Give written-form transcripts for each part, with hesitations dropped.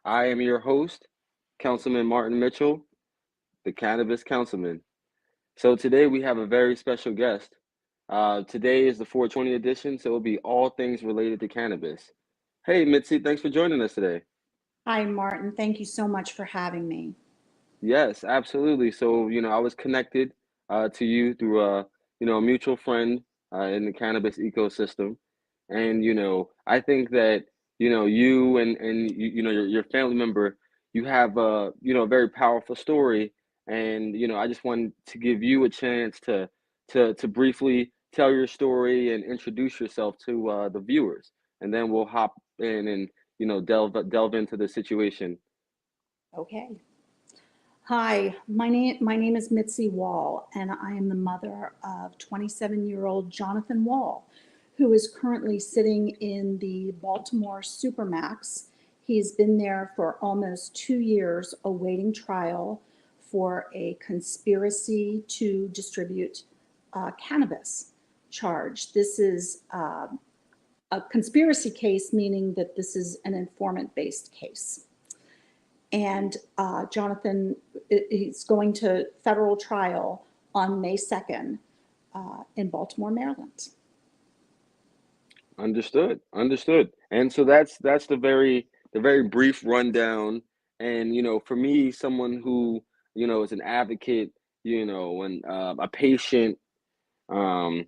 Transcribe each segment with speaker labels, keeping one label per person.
Speaker 1: I am your host, Councilman Martin Mitchell, the Cannabis Councilman. So today we have a very special guest. Today is the 420 edition, so it'll be all things related to cannabis. Hey, Mitzi, thanks for joining us today.
Speaker 2: Hi, Martin. Thank you so much for having me.
Speaker 1: Yes, absolutely. So, I was connected to you through a mutual friend in the cannabis ecosystem. And, I think that, you and your family member, you have a very powerful story. And, I just wanted to give you a chance to briefly tell your story and introduce yourself to the viewers. And then we'll hop in and, delve into the situation.
Speaker 2: Okay. Hi, my name is Mitzi Wall, and I am the mother of 27-year-old Jonathon Wall, who is currently sitting in the Baltimore Supermax. He's been there for almost 2 years awaiting trial for a conspiracy to distribute cannabis charge. This is a conspiracy case, meaning that this is an informant-based case. And Jonathon is going to federal trial on May 2nd in Baltimore, Maryland.
Speaker 1: Understood. Understood. And so that's the very brief rundown. And for me, someone who is an advocate, and a patient, and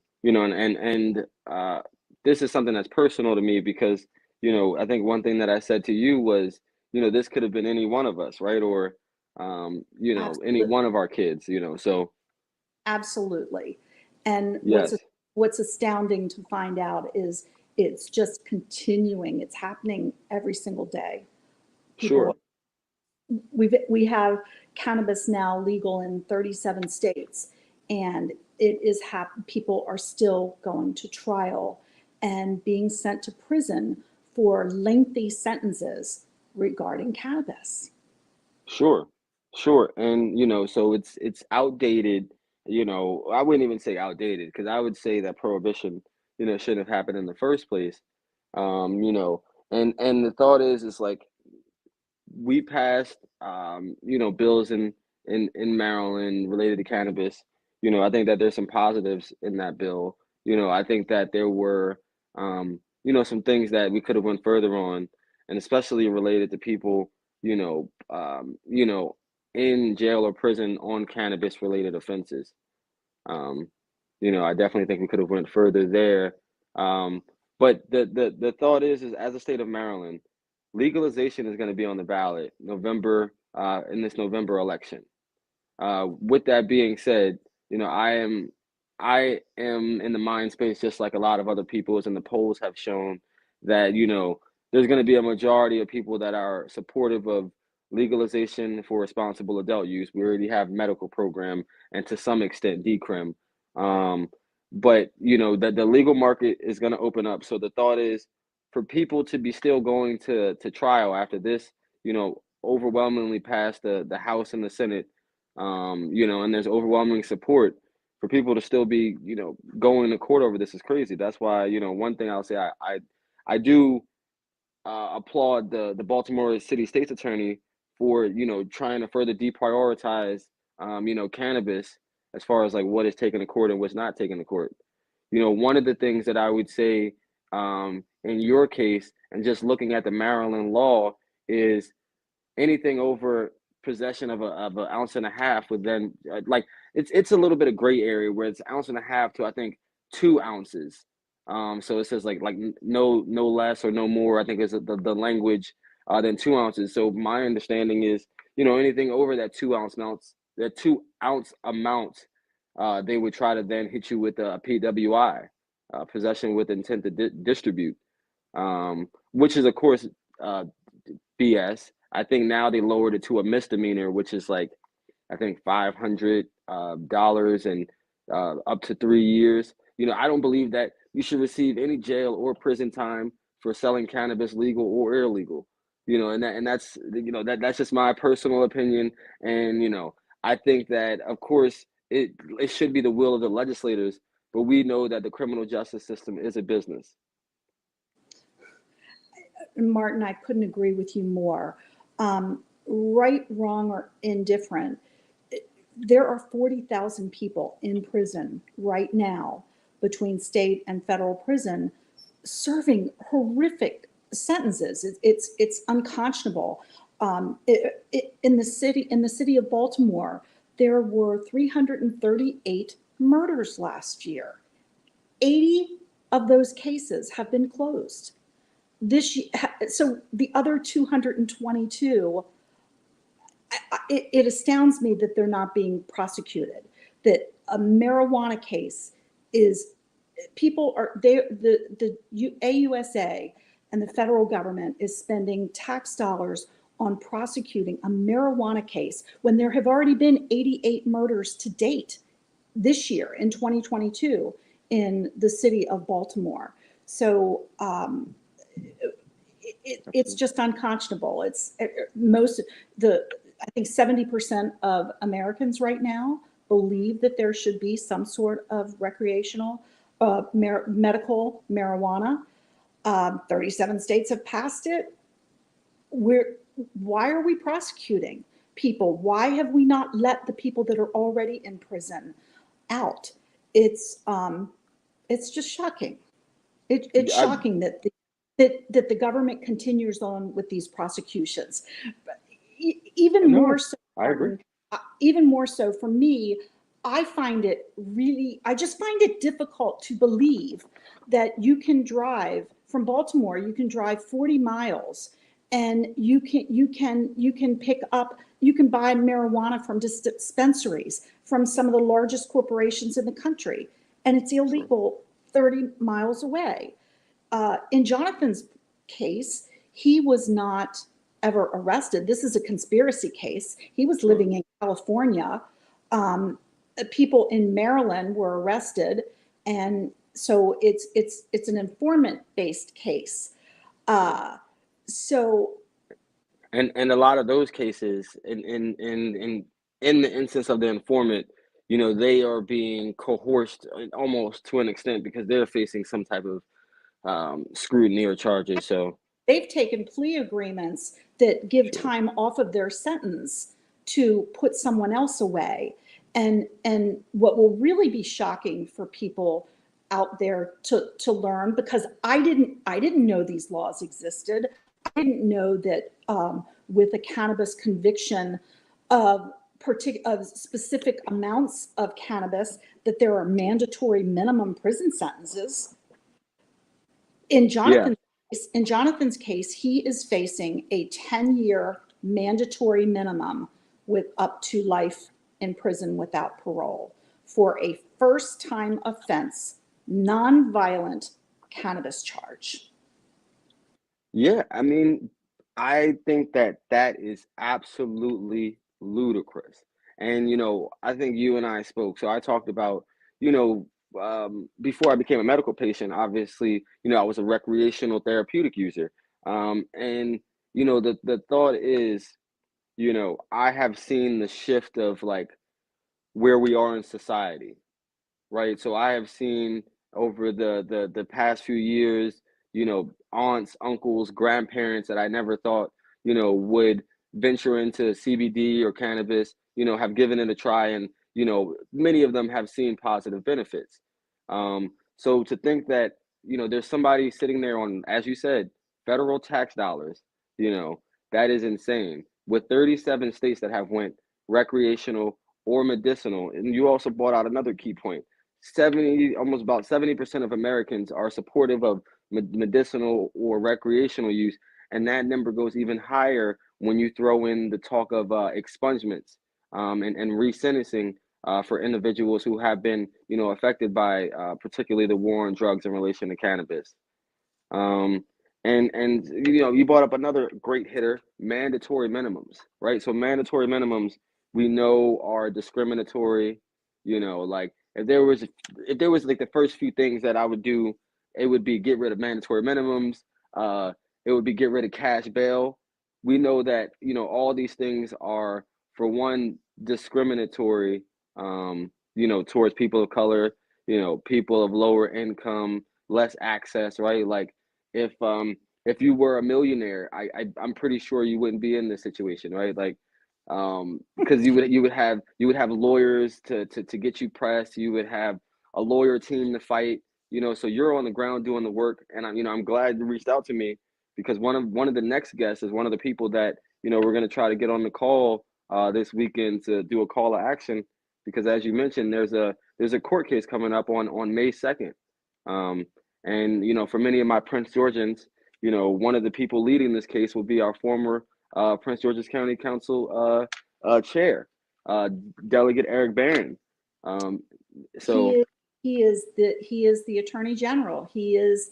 Speaker 1: this is something that's personal to me because I think one thing that I said to you was this could have been any one of us, right? Or any
Speaker 2: Absolutely.
Speaker 1: one of our kids, So
Speaker 2: Absolutely. And
Speaker 1: yes,
Speaker 2: what's astounding to find out is it's just continuing. It's happening every single day. People,
Speaker 1: sure,
Speaker 2: we have cannabis now legal in 37 states, and people are still going to trial and being sent to prison for lengthy sentences regarding cannabis.
Speaker 1: sure, sure. And so it's outdated. I wouldn't even say outdated because I would say that prohibition, shouldn't have happened in the first place. Um, you know, and the thought is like we passed bills in Maryland related to cannabis. I think that there's some positives in that bill. I think that there were some things that we could have went further on, and especially related to people in jail or prison on cannabis related offenses. Um, I definitely think we could have went further there. Um, but the thought is as a state of Maryland, legalization is going to be on the ballot in this November election. With that being said, I am in the mind space just like a lot of other people's, and the polls have shown that there's going to be a majority of people that are supportive of legalization for responsible adult use. We already have medical program and to some extent decrim, um, but that the legal market is going to open up. So the thought is for people to be still going to trial after this, overwhelmingly passed the House and the Senate, and there's overwhelming support for people to still be, going to court over this is crazy. That's why, one thing I'll say, I do applaud the Baltimore City State's attorney for, trying to further deprioritize, cannabis as far as like what is taken to court and what's not taken to court. One of the things that I would say in your case, and just looking at the Maryland law, is anything over possession of an ounce and a half would then like it's a little bit of gray area where it's ounce and a half to I think 2 ounces. So it says like no less or no more. I think is the language than 2 ounces. So my understanding is anything over that 2 ounce amount, they would try to then hit you with a PWI, possession with intent to distribute, which is of course uh, BS. I think now they lowered it to a misdemeanor, which is like I think $500 and up to 3 years. I don't believe that you should receive any jail or prison time for selling cannabis legal or illegal. And that's that's just my personal opinion. And I think that of course it should be the will of the legislators, but we know that the criminal justice system is a business.
Speaker 2: Martin, I couldn't agree with you more. right, wrong, or indifferent, there are 40,000 people in prison right now between state and federal prison serving horrific sentences. It's unconscionable. In the city of Baltimore, there were 338 murders last year. 80 of those cases have been closed. So the other 222, it astounds me that they're not being prosecuted. That a marijuana case is, people are, the AUSA and the federal government is spending tax dollars on prosecuting a marijuana case when there have already been 88 murders to date this year in 2022 in the city of Baltimore. So it's just unconscionable. It's most the I think 70% of Americans right now believe that there should be some sort of recreational medical marijuana. 37 states have passed it. Why are we prosecuting people? Why have we not let the people that are already in prison out? It's just shocking. It's
Speaker 1: I
Speaker 2: shocking that the government continues on with these prosecutions. Even
Speaker 1: no,
Speaker 2: more so,
Speaker 1: I agree.
Speaker 2: Martin, even more so for me, I just find it difficult to believe that you can drive from Baltimore, you can drive 40 miles and you can buy marijuana from dispensaries from some of the largest corporations in the country, and it's illegal 30 miles away. In Jonathon's case, he was not ever arrested. This is a conspiracy case. He was
Speaker 1: Sure.
Speaker 2: living in California. People in Maryland were arrested, and so it's an informant-based case. So
Speaker 1: And a lot of those cases, in the instance of the informant, they are being coerced almost to an extent because they're facing some type of scrutiny or charges. So
Speaker 2: they've taken plea agreements that give
Speaker 1: sure.
Speaker 2: time off of their sentence to put someone else away. And what will really be shocking for people out there to learn, because I didn't know these laws existed. I didn't know that with a cannabis conviction of of specific amounts of cannabis, that there are mandatory minimum prison sentences. In
Speaker 1: Yeah.
Speaker 2: Jonathan's case, he is facing a 10-year mandatory minimum with up to life in prison without parole for a first-time offense, nonviolent cannabis charge.
Speaker 1: Yeah, I mean, I think that that is absolutely ludicrous. And, I think you and I spoke. So I talked about, before I became a medical patient, obviously, I was a recreational therapeutic user. And, the thought is, I have seen the shift of like where we are in society. Right? So I have seen over the past few years, aunts, uncles, grandparents that I never thought, would venture into CBD or cannabis, have given it a try, and many of them have seen positive benefits. So to think that, there's somebody sitting there on, as you said, federal tax dollars, you know, that is insane. With 37 states that have went recreational or medicinal, and you also brought out another key point. 70 almost about 70% of Americans are supportive of medicinal or recreational use, and that number goes even higher when you throw in the talk of expungements, and resentencing for individuals who have been affected by particularly the war on drugs in relation to cannabis. um, and you brought up another great hitter: mandatory minimums, right? So mandatory minimums, we know, are discriminatory. Like if there was like the first few things that I would do, it would be get rid of mandatory minimums. Uh, it would be get rid of cash bail. We know that all these things are, for one, discriminatory. Towards people of color, people of lower income, less access, right? Like if if you were a millionaire, I'm pretty sure you wouldn't be in this situation, right? Like, because you would have lawyers to get you pressed. You would have a lawyer team to fight. So you're on the ground doing the work, and I'm glad you reached out to me because one of the next guests is one of the people that we're gonna try to get on the call this weekend to do a call to action because as you mentioned, there's a court case coming up on May 2nd. Um, and for many of my Prince Georgians, one of the people leading this case will be our former Prince George's County Council chair, uh, Delegate Eric Barron. Um,
Speaker 2: He
Speaker 1: so,
Speaker 2: is, he is the Attorney General. He's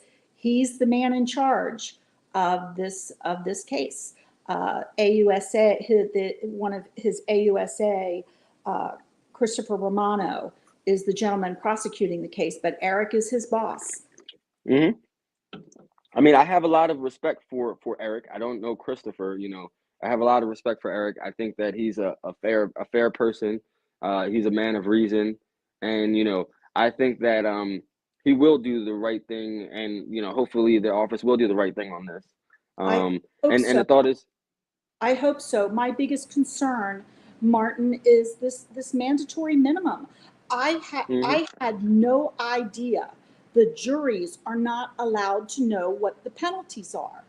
Speaker 2: the man in charge of this case. AUSA, one of his AUSA, uh, Christopher Romano, is the gentleman prosecuting the case, but Eric is his boss.
Speaker 1: mhm. I mean, I have a lot of respect for Eric. I don't know Christopher. I have a lot of respect for Eric. I think that he's a fair person. He's a man of reason, and I think that he will do the right thing, and hopefully the office will do the right thing on this.
Speaker 2: I
Speaker 1: Um,
Speaker 2: hope
Speaker 1: and
Speaker 2: so.
Speaker 1: the thought is,
Speaker 2: I hope so. My biggest concern, Martin, is this mandatory minimum.
Speaker 1: mhm.
Speaker 2: I had no idea the juries are not allowed to know what the penalties are.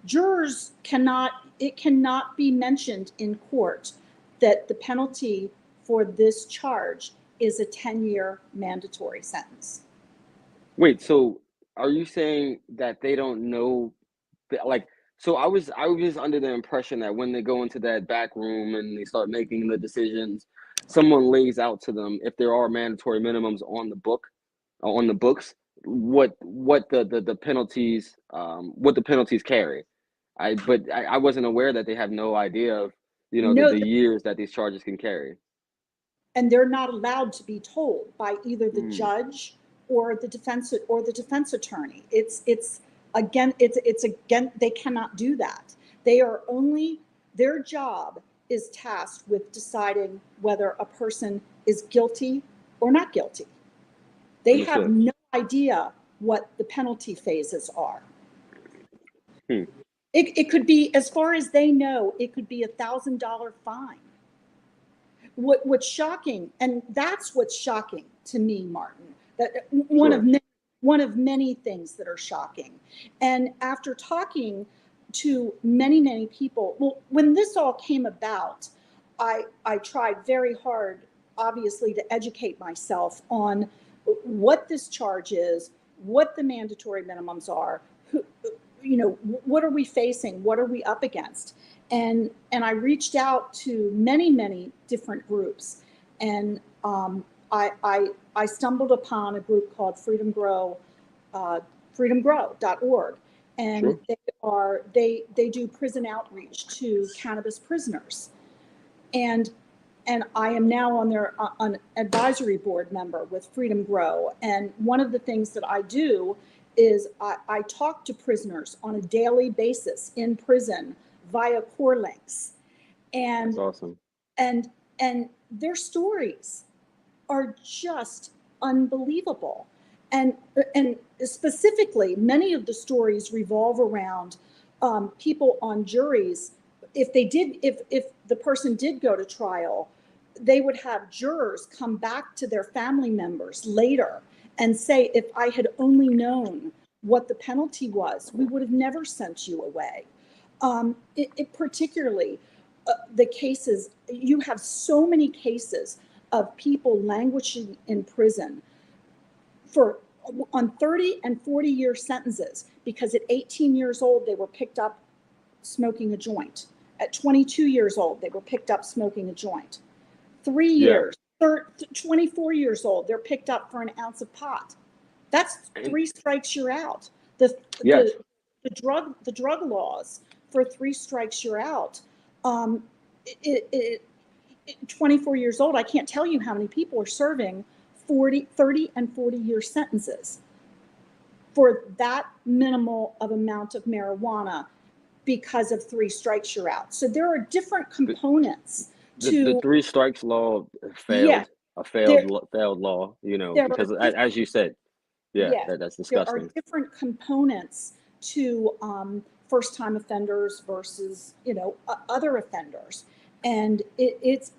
Speaker 2: Jurors cannot, it cannot be mentioned in court that the penalty for this charge is a 10-year mandatory sentence.
Speaker 1: Wait, so are you saying that they don't know like so I was under the impression that when they go into that back room and they start making the decisions, someone lays out to them if there are mandatory minimums on the books, what the penalties carry. I wasn't aware that they have no idea of
Speaker 2: No,
Speaker 1: the years that these charges can carry.
Speaker 2: and they're not allowed to be told by either the
Speaker 1: Mm,
Speaker 2: judge or the defense attorney. It's again they cannot do that. They are only Their job is tasked with deciding whether a person is guilty or not guilty. They have
Speaker 1: understood.
Speaker 2: no idea what the penalty phases are.
Speaker 1: Hmm,
Speaker 2: It could be, as far as they know, it could be $1,000 fine. What's shocking, and that's what's shocking to me, Martin, that
Speaker 1: sure.
Speaker 2: one of many things that are shocking. And after talking to many people, well, when this all came about, I tried very hard, obviously, to educate myself on what this charge is, what the mandatory minimums are, who, what are we facing, what are we up against. And I reached out to many different groups, and I stumbled upon a group called freedomgrow.org, and
Speaker 1: Sure.
Speaker 2: they do prison outreach to cannabis prisoners, and I am now on their on advisory board member with Freedom Grow. And one of the things that I do is I talk to prisoners on a daily basis in prison via core links,
Speaker 1: That's
Speaker 2: and
Speaker 1: awesome.
Speaker 2: and and their stories are just unbelievable. And specifically, many of the stories revolve around people on juries. If the person did go to trial, they would have jurors come back to their family members later and say, if I had only known what the penalty was, we would have never sent you away. It particularly, the cases, you have so many cases of people languishing in prison for on 30 and 40-year sentences because at 18 years old they were picked up smoking a joint. At 22 years old they were picked up smoking a joint. 3
Speaker 1: Yeah.
Speaker 2: years, 24 years old, they're picked up for an ounce of pot. That's
Speaker 1: And
Speaker 2: three strikes, you're out. The
Speaker 1: yes.
Speaker 2: the the drug laws for three strikes, you're out. Um, it, it, 24 years old, I can't tell you how many people are serving 30 and 40-year sentences for that minimal of amount of marijuana because of three strikes, you're out. So there are different components
Speaker 1: The
Speaker 2: to,
Speaker 1: three strikes law
Speaker 2: yeah,
Speaker 1: failed,
Speaker 2: there,
Speaker 1: failed law,
Speaker 2: there are
Speaker 1: because
Speaker 2: different,
Speaker 1: as you said, yeah,
Speaker 2: yes,
Speaker 1: that's
Speaker 2: there are
Speaker 1: disgusting.
Speaker 2: different components to first-time offenders versus, other offenders. And it's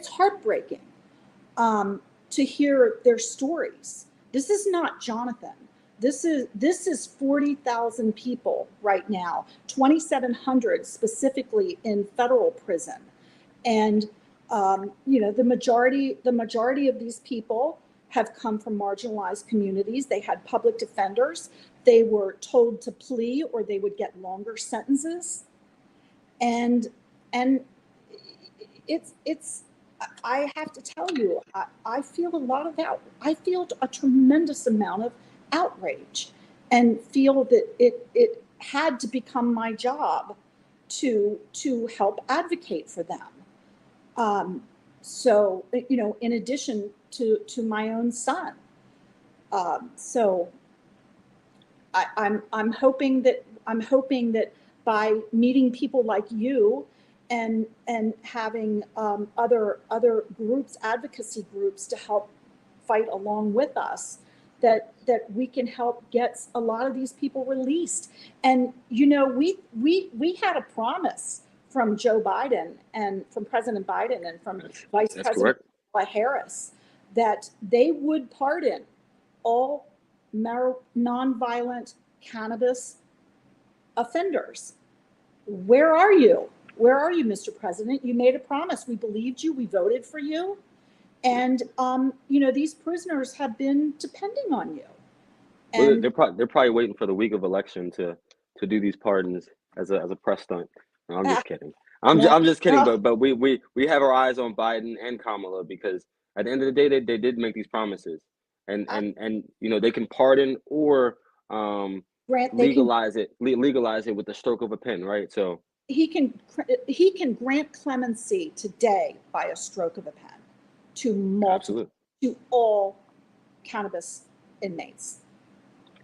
Speaker 2: heartbreaking to hear their stories. This is not Jonathon. This is 40,000 people right now, 2,700 specifically in federal prison, and the majority of these people have come from marginalized communities. They had public defenders. They were told to plea or they would get longer sentences, and it's I have to tell you, I feel a lot of that. I feel a tremendous amount of outrage and feel that it had to become my job to help advocate for them. So, in addition to my own son. So I'm hoping that by meeting people like you and having other groups, advocacy groups, to help fight along with us, that we can help get a lot of these people released. And we had a promise from Joe Biden and from President Biden and from Vice President Harris that they would pardon all nonviolent cannabis offenders. Where are you? Where are you, Mr. President? You made a promise. We believed you. We voted for you. And, these prisoners have been depending on you.
Speaker 1: And well, they're probably waiting for the week of election to do these pardons as a press stunt. No, I'm just kidding. I'm just kidding. But we have our eyes on Biden and Kamala, because at the end of the day, they did make these promises, and they can pardon or legalize it with the stroke of a pen, right? So
Speaker 2: he can grant clemency today by a stroke of a pen to all cannabis inmates.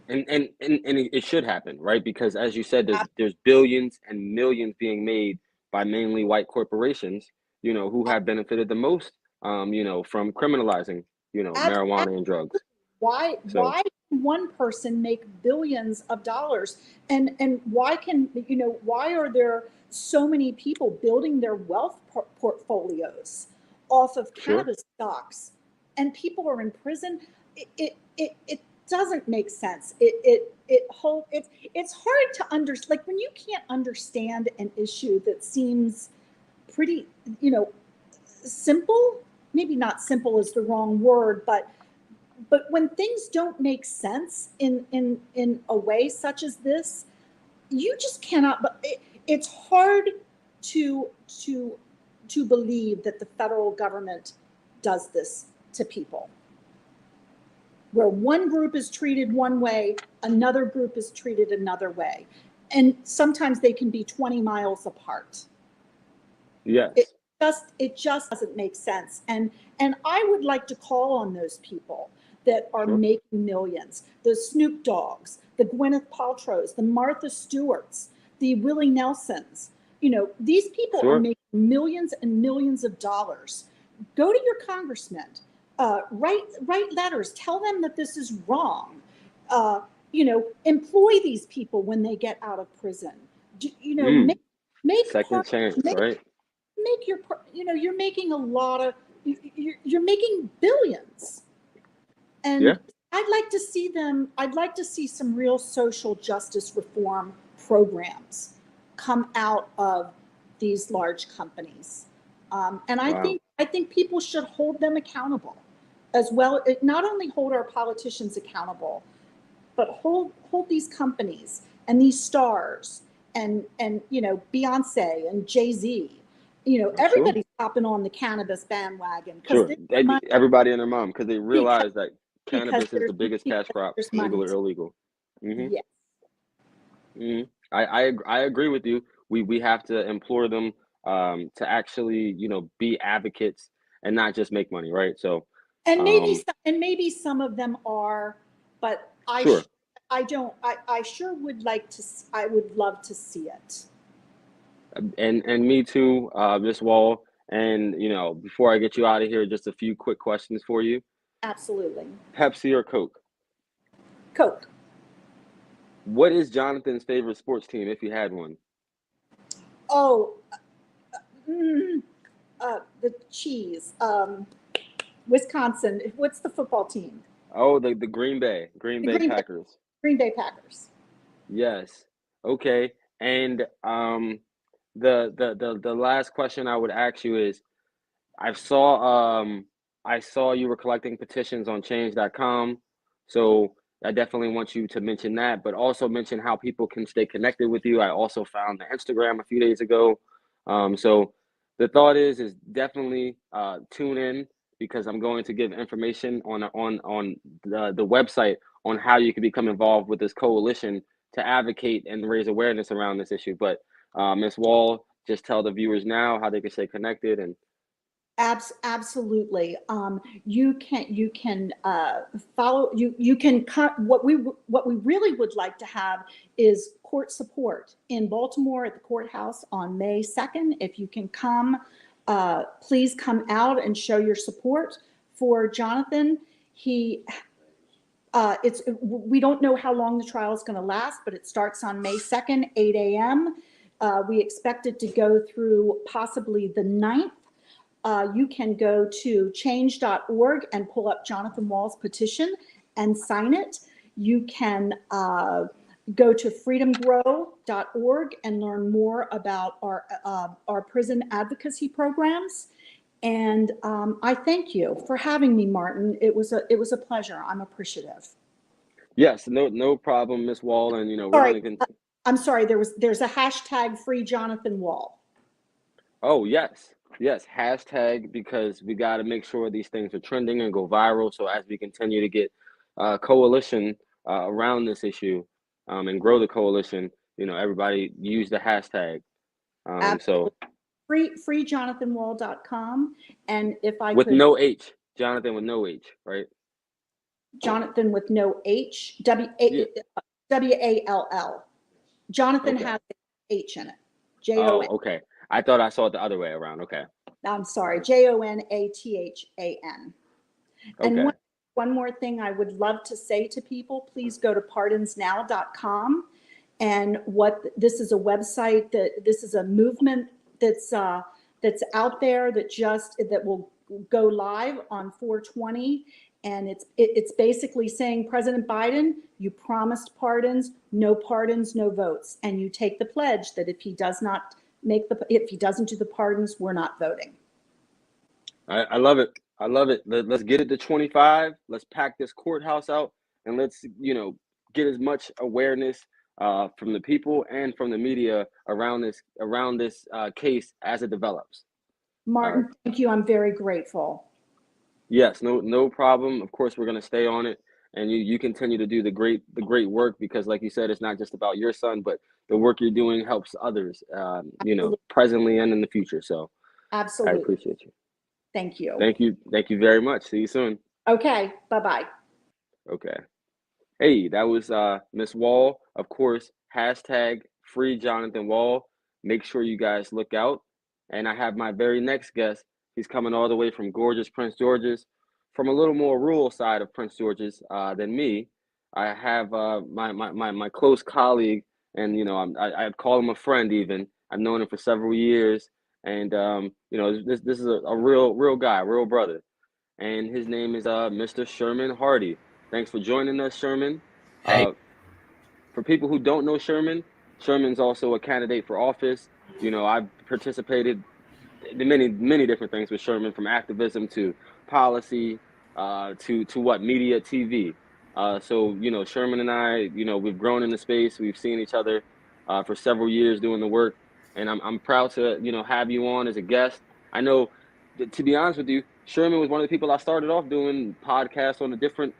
Speaker 1: And it should happen, right? Because as you said, there's billions and millions being made by mainly white corporations, who have benefited the most, from criminalizing, marijuana and drugs.
Speaker 2: Why can one person make billions of dollars, and why are there so many people building their wealth portfolios off of cannabis stocks, and people are in prison? It doesn't make sense. It's hard to understand. Like, when you can't understand an issue that seems pretty, simple. Maybe not simple is the wrong word, but when things don't make sense in a way such as this, you just cannot. But it's hard to believe that the federal government does this to people, where one group is treated one way, another group is treated another way. And sometimes they can be 20 miles apart.
Speaker 1: Yes.
Speaker 2: It just doesn't make sense. And I would like to call on those people that are making millions, the Snoop Dogs, the Gwyneth Paltrows, the Martha Stewarts, the Willie Nelsons. These people are making millions and millions of dollars. Go to your congressman. Write letters. Tell them that this is wrong. Employ these people when they get out of prison. Make
Speaker 1: second chance, right?
Speaker 2: Make your. You're making a lot of. You're making billions, and I'd like to see them. I'd like to see some real social justice reform programs come out of these large companies, and I think people should hold them accountable as well. Not only hold our politicians accountable, but hold these companies and these stars and Beyonce and Jay-Z. Everybody's hopping on the cannabis bandwagon.
Speaker 1: Everybody and their mom, because they realize that cannabis is the biggest cash crop, legal or illegal. Mm-hmm.
Speaker 2: Yes.
Speaker 1: Mm-hmm. I agree with you. We have to implore them to actually be advocates and not just make money, right? So
Speaker 2: maybe some of them are, but I sure would like to. I would love to see it.
Speaker 1: And me too, Ms. Wall. And before I get you out of here, just a few quick questions for you.
Speaker 2: Absolutely.
Speaker 1: Pepsi or Coke?
Speaker 2: Coke.
Speaker 1: What is Jonathan's favorite sports team, if you had one?
Speaker 2: Oh, mm, the cheese. Wisconsin. What's the football team?
Speaker 1: Oh, the Green
Speaker 2: The
Speaker 1: Bay Packers.
Speaker 2: Green Bay Packers.
Speaker 1: Yes. Okay. And the last question I would ask you is, I saw I saw you were collecting petitions on change.com. So I definitely want you to mention that, but also mention how people can stay connected with you. I also found the Instagram a few days ago. So the thought is definitely tune in, because I'm going to give information on the website on how you can become involved with this coalition to advocate and raise awareness around this issue. But Ms. Wall, just tell the viewers now how they can stay connected and
Speaker 2: Absolutely. You can follow. You can cut. What we really would like to have is court support in Baltimore at the courthouse on May 2nd. If you can come, please come out and show your support for Jonathan. He we don't know how long the trial is going to last, but it starts on May 2nd, 8 a.m. We expect it to go through possibly the 9th. You can go to change.org and pull up Jonathon Wall's petition and sign it. You can go to freedomgrow.org and learn more about our prison advocacy programs. And I thank you for having me, Martin. It was a pleasure. I'm appreciative.
Speaker 1: yes, no problem, Miss Wall, and we're
Speaker 2: Sorry,
Speaker 1: going to continue.
Speaker 2: I'm sorry. There's a hashtag free Jonathon Wall.
Speaker 1: Oh, yes. Yes, hashtag, because we got to make sure these things are trending and go viral. So as we continue to get coalition around this issue and grow the coalition, everybody use the hashtag.
Speaker 2: Absolutely.
Speaker 1: So
Speaker 2: freejonathonwall.com. And if I
Speaker 1: with
Speaker 2: could,
Speaker 1: no H, Jonathan with no H, right?
Speaker 2: Jonathan with no H,
Speaker 1: Yeah.
Speaker 2: W-A-L-L. Jonathan
Speaker 1: Okay.
Speaker 2: has an H in it.
Speaker 1: Oh,
Speaker 2: J-O-N.
Speaker 1: okay. I thought I saw it the other way around. Okay.
Speaker 2: I'm sorry, Jonathan. And
Speaker 1: Okay.
Speaker 2: one more thing I would love to say to people, please go to pardonsnow.com. And this is a website this is a movement that's out there that will go live on 4/20. And it's basically saying, President Biden, you promised pardons, no votes. And you take the pledge that if he doesn't do the pardons, we're not voting.
Speaker 1: I love it. I love it. Let's get it to 25. Let's pack this courthouse out, and let's get as much awareness from the people and from the media around this case as it develops.
Speaker 2: Martin, thank you. I'm very grateful.
Speaker 1: Yes, no problem. Of course, we're gonna stay on it, and you continue to do the great work, because, like you said, it's not just about your son, but the work you're doing helps others.
Speaker 2: Absolutely.
Speaker 1: Presently and in the future. So I
Speaker 2: Absolutely.
Speaker 1: appreciate you.
Speaker 2: Thank you.
Speaker 1: Thank you very much. See you soon.
Speaker 2: Okay. Bye-bye.
Speaker 1: Okay. Hey, that was Miss Wall. Of course, hashtag free Jonathan Wall. Make sure you guys look out. And I have my very next guest. He's coming all the way from gorgeous Prince George's, from a little more rural side of Prince George's than me. I have my close colleague, and I'd call him a friend even. I've known him for several years, and this is a real guy, real brother, and his name is Mr. Sherman Hardy. Thanks for joining us, Sherman.
Speaker 3: Hey,
Speaker 1: For people who don't know Sherman, Sherman's also a candidate for office. I've participated in many different things with Sherman, from activism to policy, to what, media, TV. So Sherman and I, we've grown in the space. We've seen each other for several years doing the work, and I'm proud to have you on as a guest. I know, to be honest with you, Sherman was one of the people I started off doing podcasts on a different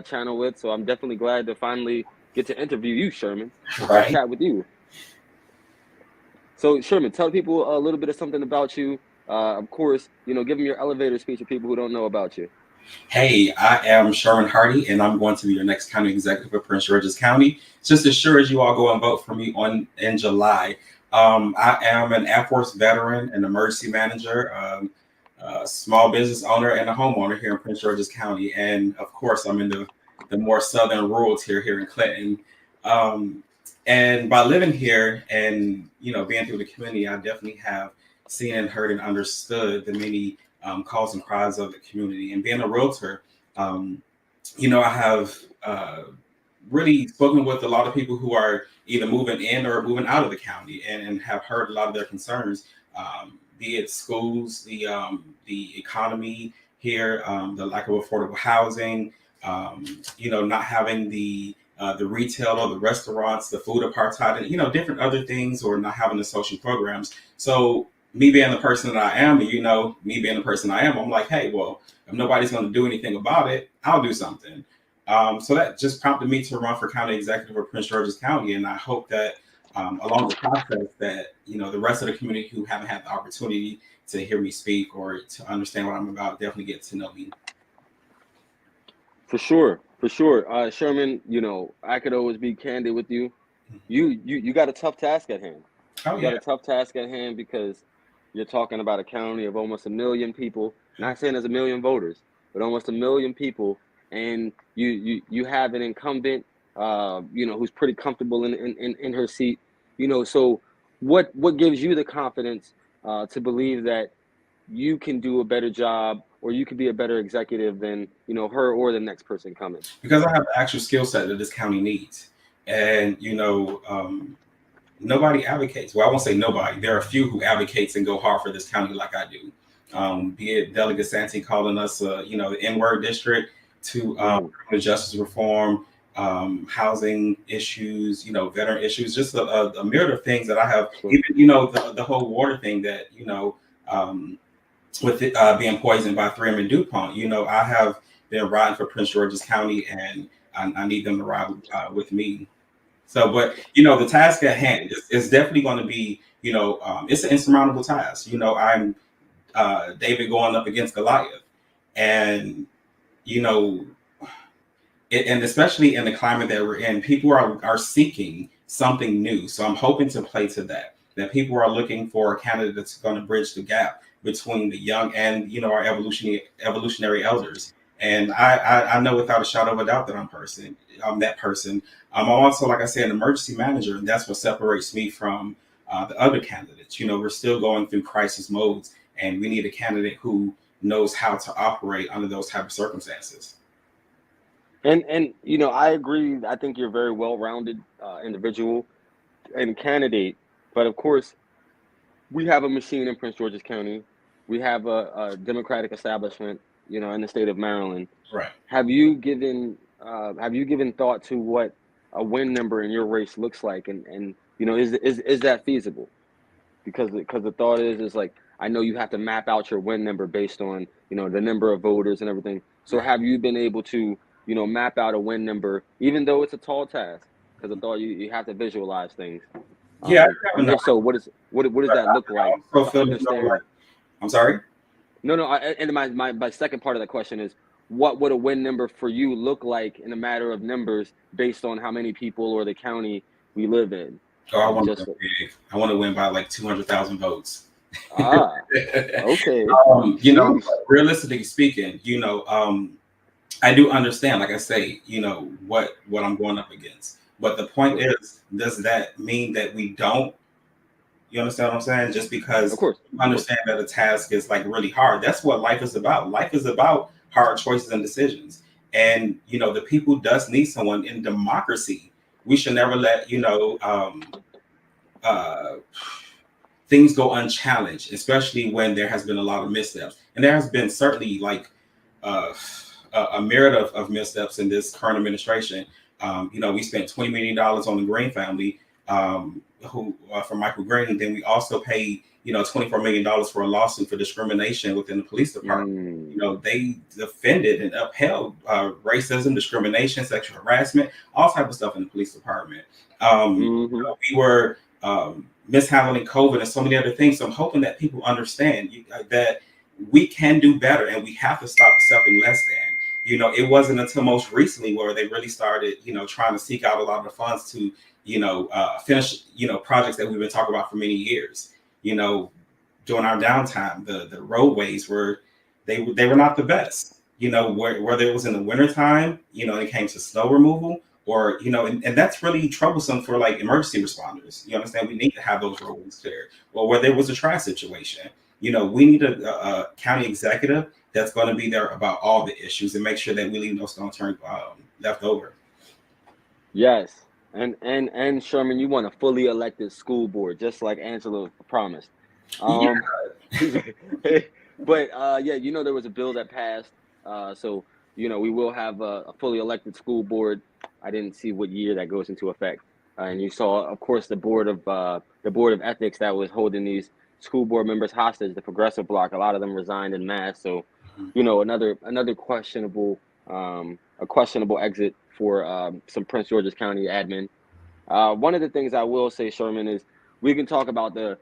Speaker 1: channel with. So I'm definitely glad to finally get to interview you, Sherman, and
Speaker 3: right.
Speaker 1: chat with you. So Sherman, tell people a little bit of something about you. Of course, give them your elevator speech for people who don't know about you.
Speaker 3: Hey, I am Sherman Hardy, and I'm going to be your next county executive of Prince George's County. Just as sure as you all go and vote for me in July. I am an Air Force veteran, an emergency manager, a small business owner, and a homeowner here in Prince George's County. And of course, I'm in the more southern rural tier here in Clinton. And by living here and, being through the community, I definitely have seen and heard and understood the many calls and cries of the community. And being a realtor, I have really spoken with a lot of people who are either moving in or moving out of the county, and have heard a lot of their concerns, be it schools, the economy here, the lack of affordable housing, not having the retail or the restaurants, the food apartheid, and different other things, or not having the social programs. So me being the person that I am, and me being the person I am, I'm like, hey, well, if nobody's going to do anything about it, I'll do something. So that just prompted me to run for county executive of Prince George's County, and I hope that along the process that the rest of the community who haven't had the opportunity to hear me speak or to understand what I'm about definitely get to know me.
Speaker 1: For sure, for sure. Sherman, I could always be candid with you. You got a tough task at hand.
Speaker 3: Oh
Speaker 1: You
Speaker 3: yeah,
Speaker 1: got a tough task at hand because you're talking about a county of almost 1 million people. Not saying there's 1 million voters, but almost 1 million people, and you have an incumbent, who's pretty comfortable in her seat. So what gives you the confidence to believe that you can do a better job, or you can be a better executive than her or the next person coming?
Speaker 3: because I have the actual skill set that this county needs, and nobody advocates. Well, I won't say nobody. There are a few who advocates and go hard for this county like I do. Be it Delegate Santee calling us, the N-word district, to criminal justice reform, housing issues, veteran issues, just a myriad of things that I have.
Speaker 1: Sure.
Speaker 3: Even, the whole water thing that, with it being poisoned by 3M and DuPont, I have been riding for Prince George's County, and I need them to ride with me. So, but the task at hand is definitely going to be, it's an insurmountable task. I'm David going up against Goliath, and and especially in the climate that we're in, people are seeking something new. So I'm hoping to play to that people are looking for a candidate that's going to bridge the gap between the young and our evolutionary elders. And I know without a shadow of a doubt that I'm that person. I'm also, like I said, an emergency manager, and that's what separates me from the other candidates. We're still going through crisis modes, and we need a candidate who knows how to operate under those type of circumstances.
Speaker 1: And I agree. I think you're a very well-rounded individual and candidate. But of course, we have a machine in Prince George's County. We have a Democratic establishment, in the state of Maryland.
Speaker 3: Right.
Speaker 1: Have you given thought to what a win number in your race looks like, and is that feasible? Because the thought is like, I know you have to map out your win number based on the number of voters and everything. So have you been able to map out a win number, even though it's a tall task? Because I thought you have to visualize things.
Speaker 3: Yeah.
Speaker 1: And if so, what does that look like?
Speaker 3: I'm sorry.
Speaker 1: No. And my second part of the question is, what would a win number for you look like in a matter of numbers based on how many people or the county we live in?
Speaker 3: Oh, I want to win by like 200,000 votes.
Speaker 1: Okay.
Speaker 3: Realistically speaking, I do understand, like I say, what I'm going up against. But the point is, does that mean that we don't? You understand what I'm saying? Just because
Speaker 1: of course,
Speaker 3: you understand that a task is like really hard. That's what life is about. Life is about hard choices and decisions. And, the people does need someone in democracy. We should never let, things go unchallenged, especially when there has been a lot of missteps. And there has been certainly like a myriad of missteps in this current administration. We spent $20 million on the Green family, for Michael Green, and then we also paid $24 million for a lawsuit for discrimination within the police department. They defended and upheld racism, discrimination, sexual harassment, all type of stuff in the police department. We were mishandling COVID and so many other things. So I'm hoping that people understand that we can do better, and we have to stop accepting less than. It wasn't until most recently where they really started, trying to seek out a lot of the funds to, finish, projects that we've been talking about for many years. During our downtime, the roadways were not the best. Whether it was in the wintertime, it came to snow removal, or and that's really troublesome for like emergency responders. You understand? We need to have those roads clear. Or where there was a trash situation, we need a county executive that's going to be there about all the issues and make sure that we leave no stone turned left over.
Speaker 1: Yes. And Sherman, you want a fully elected school board, just like Angela promised.
Speaker 3: Yeah.
Speaker 1: But yeah, there was a bill that passed. So we will have a fully elected school board. I didn't see what year that goes into effect. And you saw, of course, the board of ethics that was holding these school board members hostage, the progressive bloc. A lot of them resigned en masse. So, another questionable exit for some Prince George's County admin. One of the things I will say, Sherman, is we can talk about the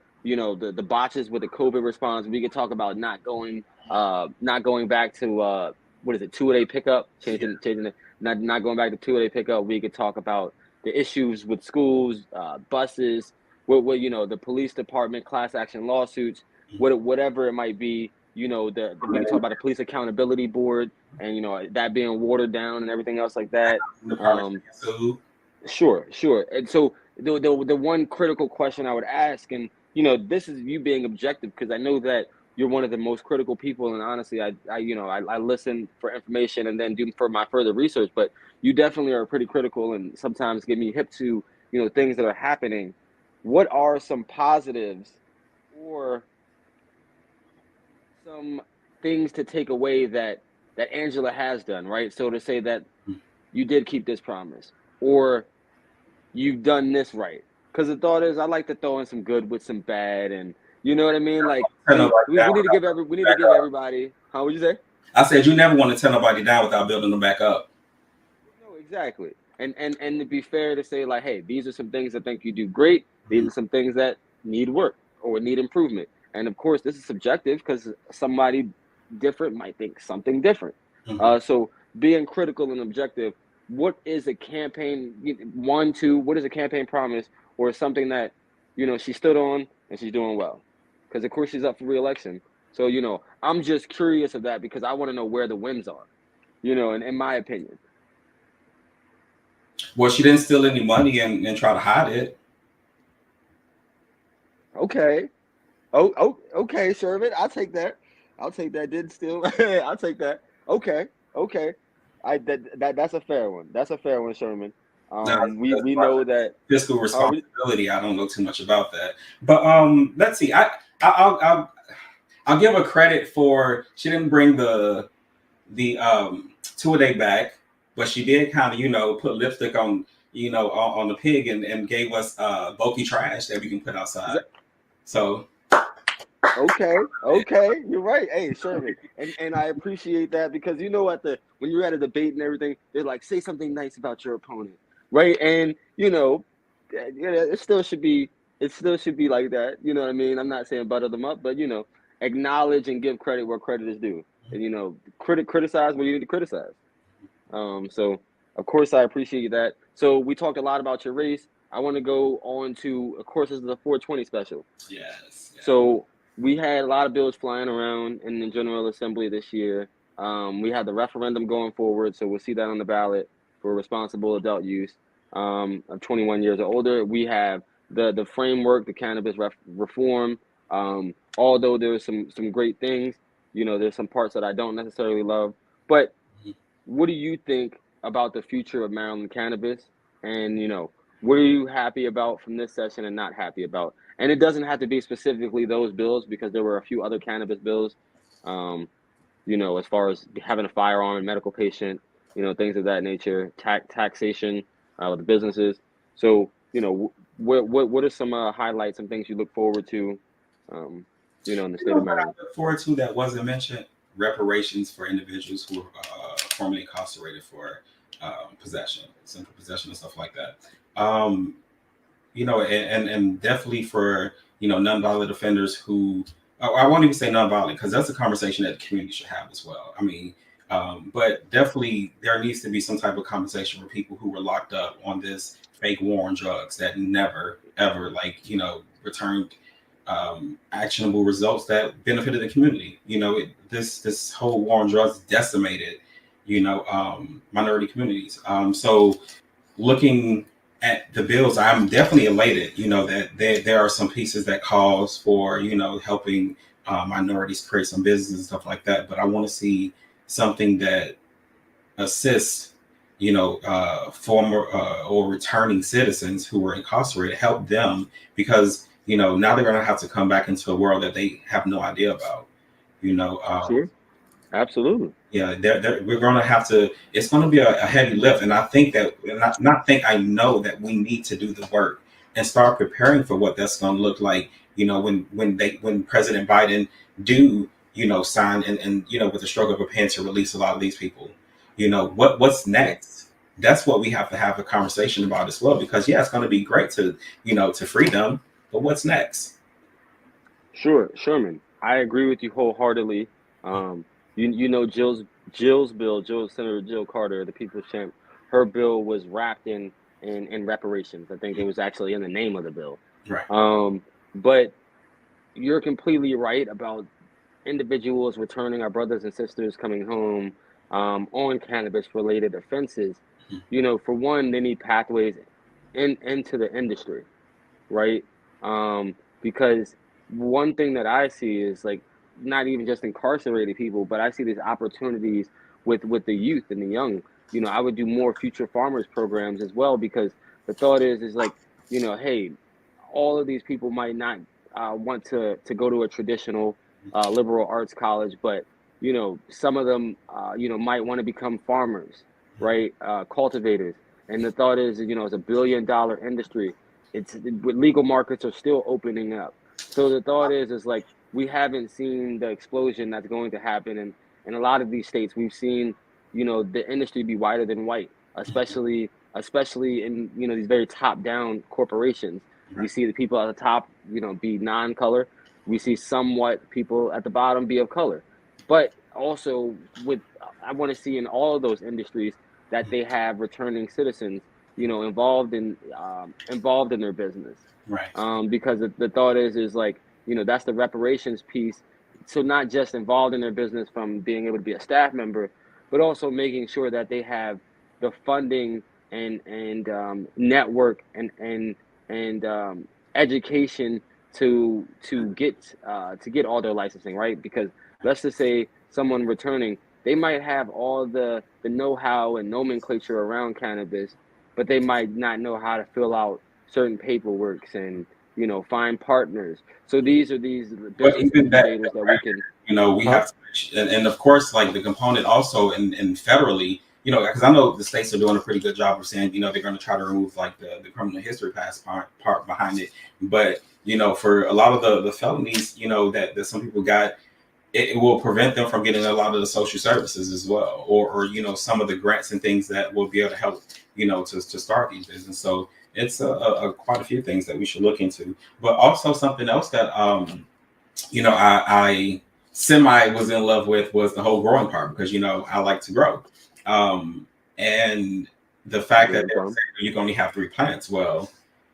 Speaker 1: botches with the COVID response. We can talk about not going back to what is it, 2-a-day pickup, changing it, not going back to 2-a-day pickup. We could talk about the issues with schools, buses, what the police department, class action lawsuits, whatever it might be. We can talk about the police accountability board and that being watered down and everything else like that. Sure. And so the one critical question I would ask, and this is you being objective, because I know that you're one of the most critical people, and honestly, I listen for information and then do for my further research. But you definitely are pretty critical, and sometimes get me hip to things that are happening. What are some positives or some things to take away that Angela has done, right? So to say that you did keep this promise, or you've done this right. Because the thought is, I like to throw in some good with some bad, and you know what I mean. Like we need to give everybody. How would you say?
Speaker 3: I said you never want to tear nobody down without building them back up.
Speaker 1: No, exactly. And to be fair, to say like, hey, these are some things I think you do great. These are some things that need work or need improvement. And of course, this is subjective because somebody different might think something different. So being critical and objective. What is a campaign what is a campaign promise or something that she stood on and she's doing well? Because of course she's up for re-election. So I'm just curious of that because I want to know where the wins are, and in my opinion.
Speaker 3: Well, she didn't steal any money and try to hide it.
Speaker 1: Okay. Okay, Sherman. I'll take that. Didn't steal. I'll take that. Okay. That's a fair one. That's a fair one, Sherman. We know that
Speaker 3: fiscal responsibility. I don't know too much about that, but let's see. I'll give her credit for she didn't bring the 2-a-day back, but she did kind of put lipstick on on the pig and gave us bulky trash that we can put outside. So.
Speaker 1: Okay, you're right. Hey, Sherman, and I appreciate that because when you're at a debate and everything, they're like, say something nice about your opponent, right? And it still should be like that. You know what I mean? I'm not saying butter them up, but acknowledge and give credit where credit is due, and criticize what you need to criticize. So of course I appreciate that. So we talked a lot about your race. I want to go on to, of course, this is the 420 special.
Speaker 3: Yes. Yeah.
Speaker 1: So. We had a lot of bills flying around in the General Assembly this year. We had the referendum going forward, so we'll see that on the ballot for responsible adult use of 21 years or older. We have the framework, the cannabis reform. Although there's some great things, there's some parts that I don't necessarily love. But what do you think about the future of Maryland cannabis? And what are you happy about from this session and not happy about? And it doesn't have to be specifically those bills because there were a few other cannabis bills, as far as having a firearm and medical patient, things of that nature, taxation with the businesses. So, what are some highlights and things you look forward to, in the state of Maryland?
Speaker 3: I look forward to that wasn't mentioned, reparations for individuals who were formerly incarcerated for possession, simple possession and stuff like that. And definitely for, nonviolent offenders who, I won't even say nonviolent because that's a conversation that the community should have as well. I mean, but definitely there needs to be some type of compensation for people who were locked up on this fake war on drugs that never, ever, returned actionable results that benefited the community. This whole war on drugs decimated, minority communities. So looking at the bills, I'm definitely elated, that there are some pieces that calls for, helping minorities create some business and stuff like that. But I want to see something that assists, former or returning citizens who were incarcerated, help them because, now they're going to have to come back into a world that they have no idea about, you know.
Speaker 1: Sure, absolutely.
Speaker 3: Yeah, we're going to have to. It's going to be a heavy lift, and I think that, not think, I know that we need to do the work and start preparing for what that's going to look like. When President Biden do, sign and with the stroke of a pen to release a lot of these people, what's next? That's what we have to have a conversation about as well. Because yeah, it's going to be great to to free them, but what's next?
Speaker 1: Sure, Sherman. I agree with you wholeheartedly. You know Jill's bill, Senator Jill Carter, the People's Champ. Her bill was wrapped in reparations. I think it was actually in the name of the bill.
Speaker 3: Right.
Speaker 1: But you're completely right about individuals returning, our brothers and sisters coming home on cannabis related offenses. For one, they need pathways into the industry, right? Because one thing that I see is like not even just incarcerated people, but I see these opportunities with the youth and the young. I would do more future farmers programs as well because the thought is like, hey, all of these people might not want to go to a traditional liberal arts college, but some of them might want to become farmers, right? Cultivators. And the thought is, it's a $1 billion industry. It's with legal markets are still opening up. So the thought is like we haven't seen the explosion that's going to happen in a lot of these states. We've seen, the industry be whiter than white, especially in these very top down corporations.
Speaker 3: Right.
Speaker 1: We see the people at the top, be non-color. We see somewhat people at the bottom be of color. But also I want to see in all of those industries that they have returning citizens, involved in their business.
Speaker 3: Right.
Speaker 1: Because the thought is like, that's the reparations piece. So not just involved in their business from being able to be a staff member, but also making sure that they have the funding and network and education to get all their licensing, right? Because let's just say someone returning, they might have all the know-how and nomenclature around cannabis, but they might not know how to fill out certain paperworks and find partners. So these are these
Speaker 3: But
Speaker 1: business
Speaker 3: even that,
Speaker 1: incubators that we can.
Speaker 3: we
Speaker 1: Huh?
Speaker 3: have to, and of course, like the component also in federally, because I know the states are doing a pretty good job of saying, they're going to try to remove like the criminal history pass part behind it. But, for a lot of the felonies, that some people got, it will prevent them from getting a lot of the social services as well, or some of the grants and things that will be able to help, to start these businesses. So it's a quite a few things that we should look into. But also something else that I semi was in love with was the whole growing part because I like to grow, and the fact that they're saying you can only have 3 plants. Well,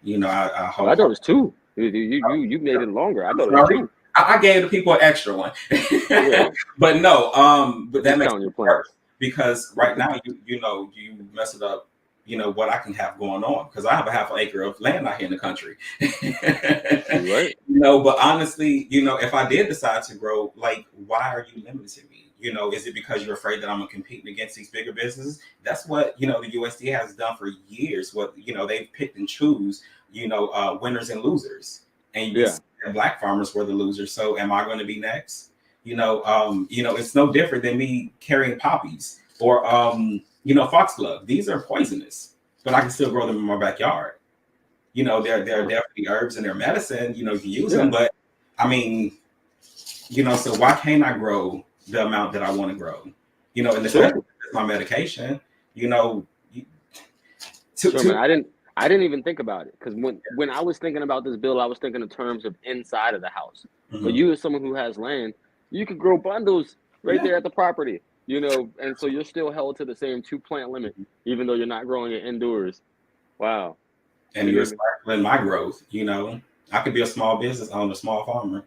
Speaker 3: I hope.
Speaker 1: I thought it was 2. You made it longer. I thought it was 2.
Speaker 3: I gave the people an extra one,
Speaker 1: Yeah.
Speaker 3: but no, but that makes
Speaker 1: your
Speaker 3: it
Speaker 1: plans.
Speaker 3: worse because right now you mess it up. What I can have going on because I have a half an acre of land out here in the country.
Speaker 1: Right.
Speaker 3: But honestly, if I did decide to grow, like, why are you limiting me? Is it because you're afraid that I'm gonna compete against these bigger businesses? That's what the USDA has done for years. What they've picked and choose, winners and losers, and you see that Black farmers were the losers. So am I going to be next? It's no different than me carrying poppies or foxglove. These are poisonous, but I can still grow them in my backyard. They're definitely herbs and they're medicine. You can use them, but I mean, so why can't I grow the amount that I want to grow? And especially my medication.
Speaker 1: Sherman, I didn't even think about it because when I was thinking about this bill, I was thinking in terms of inside of the house.
Speaker 3: Mm-hmm.
Speaker 1: But you, as someone who has land, you could grow bundles right there at the property. And so you're still held to the same 2 plant limit, even though you're not growing it indoors. Wow.
Speaker 3: And you're stifling my growth. I could be a small business owner, a small farmer.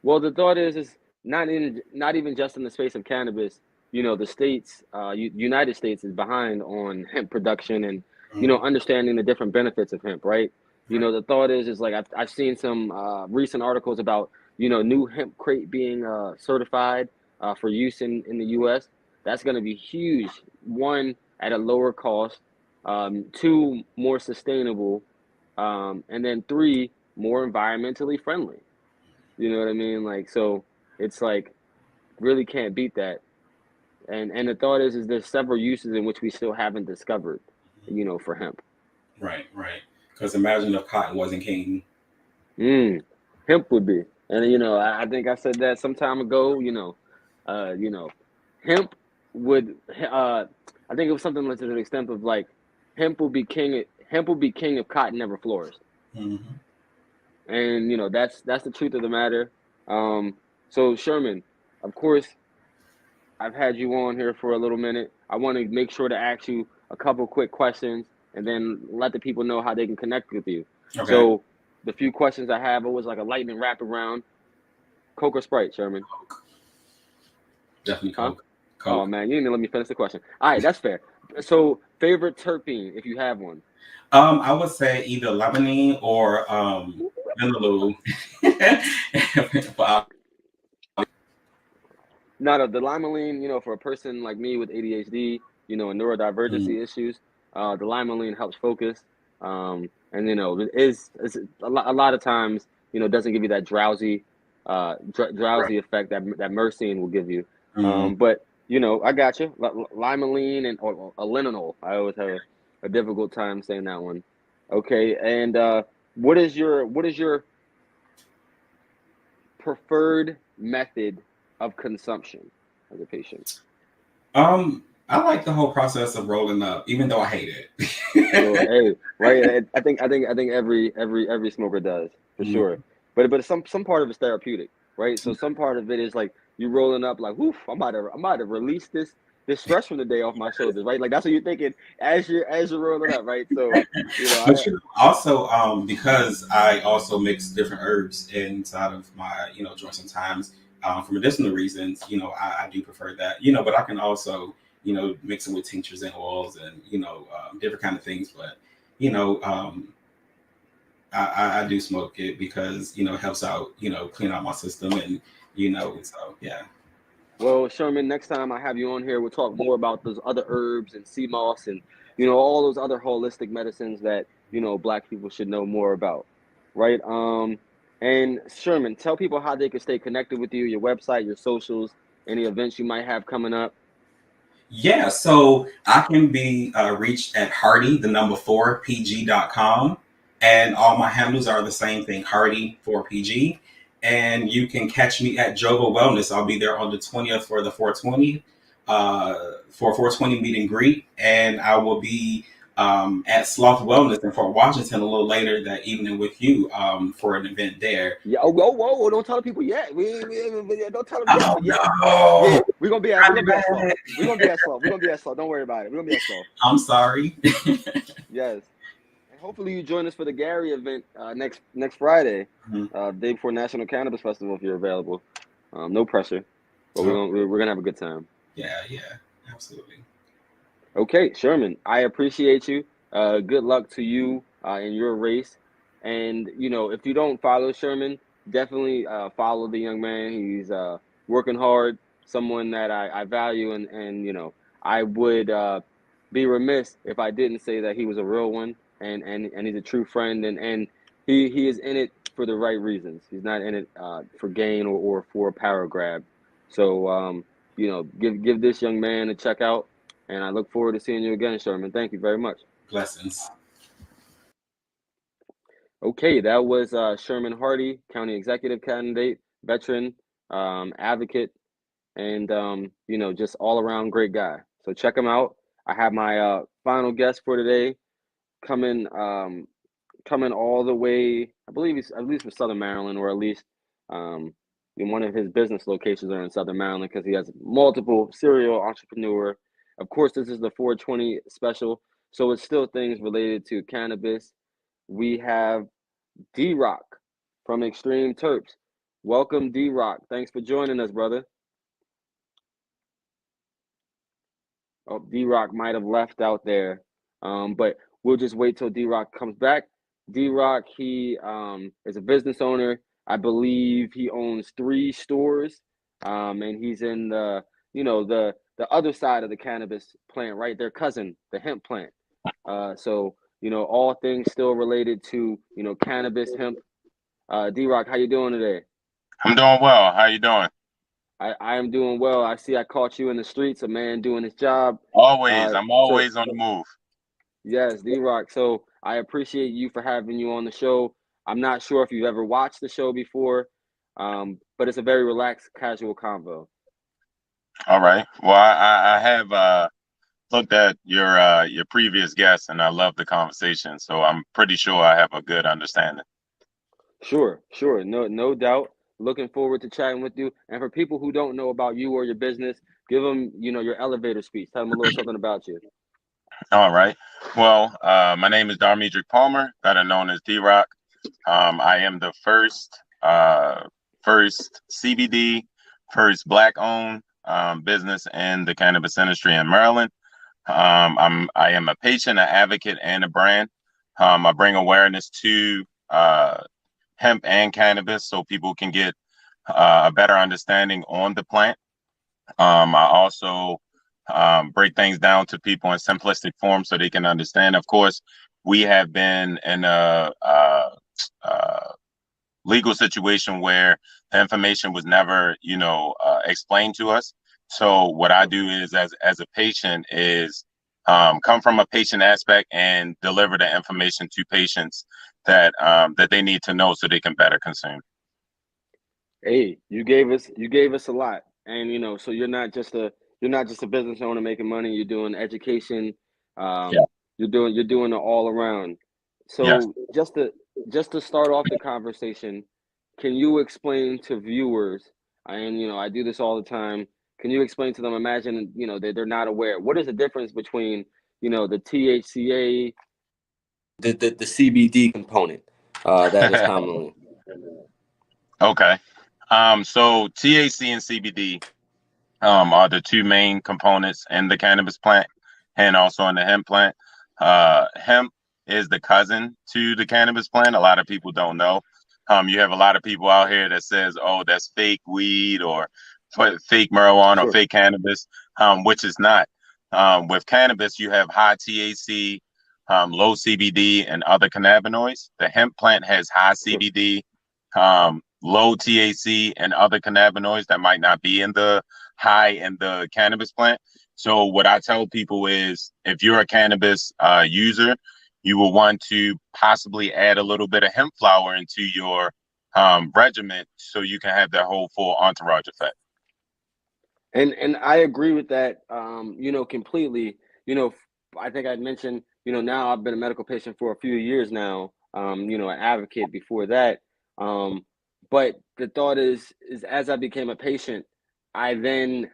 Speaker 1: Well, the thought is not even just in the space of cannabis. The states, United States is behind on hemp production understanding the different benefits of hemp, right? The thought is like I've seen some recent articles about new hemp crate being certified for use in the U.S. That's going to be huge. One, at a lower cost. Two, more sustainable. And then three, more environmentally friendly. You know what I mean? Like, so it's like really can't beat that. And the thought is there's several uses in which we still haven't discovered, for hemp.
Speaker 3: Right, right. Because imagine if cotton wasn't king.
Speaker 1: Mm, hemp would be. And I think I said that some time ago, uh, you know, hemp would I think it was something to the extent of like hemp will be king if cotton never flourished.
Speaker 3: Hmm.
Speaker 1: And that's the truth of the matter. So Sherman, of course, I've had you on here for a little minute. I want to make sure to ask you a couple quick questions and then let the people know how they can connect with you.
Speaker 3: Okay.
Speaker 1: So the few questions I have always like a lightning wrap around. Coke or Sprite, Sherman?
Speaker 3: Coke. Definitely
Speaker 1: Huh?
Speaker 3: Coke.
Speaker 1: Oh
Speaker 3: Coke.
Speaker 1: man, you didn't even let me finish the question. All right, that's fair. So favorite terpene, if you have one.
Speaker 3: I would say either limonene or Vindaloo. But
Speaker 1: Not the limonene, for a person like me with ADHD, and neurodivergency issues, the limonene helps focus. And it is a lot of times, doesn't give you that drowsy,
Speaker 3: right.
Speaker 1: drowsy effect that myrcene will give you.
Speaker 3: Mhm.
Speaker 1: But I got you. Limonene and or linalool. I always have a difficult time saying that one. Okay, and what is your preferred method of consumption as a patient?
Speaker 3: I like the whole process of rolling up, even though I hate
Speaker 1: Well,
Speaker 3: it.
Speaker 1: hey, right? I think every smoker does for sure.
Speaker 3: Mhm.
Speaker 1: But some part of it's therapeutic, right? So some part of it is like you rolling up, like, whoof, I'm about to release this stress from the day off my shoulders, right? Like that's what you're thinking as you're rolling up, right? So
Speaker 3: But
Speaker 1: I
Speaker 3: also, because I also mix different herbs inside of my, joint sometimes, for medicinal reasons, I do prefer that, but I can also, mix it with tinctures and oils and, different kind of things. But, you know, um, I do smoke it because, it helps out, clean out my system and, so yeah.
Speaker 1: Well, Sherman, next time I have you on here, we'll talk more about those other herbs and sea moss and all those other holistic medicines that Black people should know more about, right? And Sherman, tell people how they can stay connected with you, your website, your socials, any events you might have coming up.
Speaker 3: Yeah, so I can be reached at Hardy, the number 4pg.com. And all my handles are the same thing, Hardy 4PG. And you can catch me at Jova Wellness. I'll be there on the 20th for the 420, for 420 meet and greet. And I will be at Sloth Wellness in Fort Washington a little later that evening with you for an event there.
Speaker 1: Yeah. Oh, whoa, whoa, whoa, don't tell the people yet. Don't tell them yet.
Speaker 3: Oh,
Speaker 1: But yeah, yeah,
Speaker 3: no.
Speaker 1: we're gonna be at Slow.
Speaker 3: I'm
Speaker 1: We're gonna be at Slow. We're gonna be at Slow. Don't worry about it. We're gonna be at Slow.
Speaker 3: I'm sorry.
Speaker 1: Yes. And hopefully you join us for the Gary event next Friday, day before National Cannabis Festival if you're available. No pressure, but we're
Speaker 3: Oh,
Speaker 1: gonna we're gonna have a good time.
Speaker 3: yeah, yeah, absolutely.
Speaker 1: Okay, Sherman, I appreciate you. Good luck to you in your race. And if you don't follow Sherman, definitely follow the young man. He's working hard. Someone that I value, and I would be remiss if I didn't say that he was a real one, and he's a true friend, and he is in it for the right reasons. He's not in it for gain or for a power grab. So give this young man a check out. And I look forward to seeing you again, Sherman. Thank you very much.
Speaker 3: Blessings.
Speaker 1: Okay, that was Sherman Hardy, county executive candidate, veteran, advocate, and just all around great guy. So check him out. I have my final guest for today coming coming all the way. I believe he's at least from Southern Maryland, or at least um, in one of his business locations are in Southern Maryland because he has multiple serial entrepreneur. Of course, this is the 420 special, so it's still things related to cannabis. We have D Rock from Extreme Terpz. Welcome, D Rock. Thanks for joining us, brother. Oh, D Rock might have left out there. But we'll just wait till D-Rock comes back. D-Rock, he is a business owner. I believe he owns 3 stores, and he's in the the other side of the cannabis plant, right? Their cousin, the hemp plant. So all things still related to cannabis, hemp. D-Rock, how you doing today?
Speaker 4: I'm doing well. How you doing?
Speaker 1: I am doing well. I see I caught you in the streets, a man doing his job.
Speaker 4: Always. I'm
Speaker 1: So
Speaker 4: always on the move.
Speaker 1: yes, D-Rock. So I appreciate you for having you on the show. I'm not sure if you've ever watched the show before, but it's a very relaxed, casual convo.
Speaker 4: All right. Well, I have looked at your previous guests, and I love the conversation. So I'm pretty sure I have a good understanding.
Speaker 1: Sure, sure. No doubt. Looking forward to chatting with you. And for people who don't know about you or your business, give them, your elevator speech. Tell them a little something about you.
Speaker 4: All right. Well, my name is Darmedric Palmer, better known as D-Rock. I am the first CBD, first Black-owned business in the cannabis industry in Maryland. I am a patient, an advocate, and a brand. I bring awareness to hemp and cannabis so people can get a better understanding on the plant. I also break things down to people in simplistic form so they can understand. Of course, we have been in a legal situation where the information was never, explained to us. So what I do is, as a patient, is come from a patient aspect and deliver the information to patients that they need to know so they can better consume.
Speaker 1: Hey, you gave us a lot. And so you're not just a business owner making money, you're doing education,
Speaker 4: Yeah.
Speaker 1: you're doing it all around.
Speaker 4: Yes.
Speaker 1: So just to start off the conversation, can you explain to viewers, and I do this all the time, can you explain to them, imagine, that they're not aware, what is the difference between, the THCA, the CBD component that is commonly?
Speaker 4: Okay. So THC and CBD are the 2 main components in the cannabis plant and also in the hemp plant. Hemp is the cousin to the cannabis plant. A lot of people don't know. You have a lot of people out here that says, "Oh, that's fake weed or fake marijuana or
Speaker 1: Sure.
Speaker 4: fake cannabis," which is not. With cannabis, you have high THC, low CBD, and other cannabinoids. The hemp plant has high CBD, low THC, and other cannabinoids that might not be in the high in the cannabis plant. So what I tell people is, if you're a cannabis user, you will want to possibly add a little bit of hemp flower into your regimen so you can have that whole full entourage effect.
Speaker 1: And I agree with that, completely. I think I'd mentioned, now I've been a medical patient for a few years now, an advocate before that. But the thought is as I became a patient, I then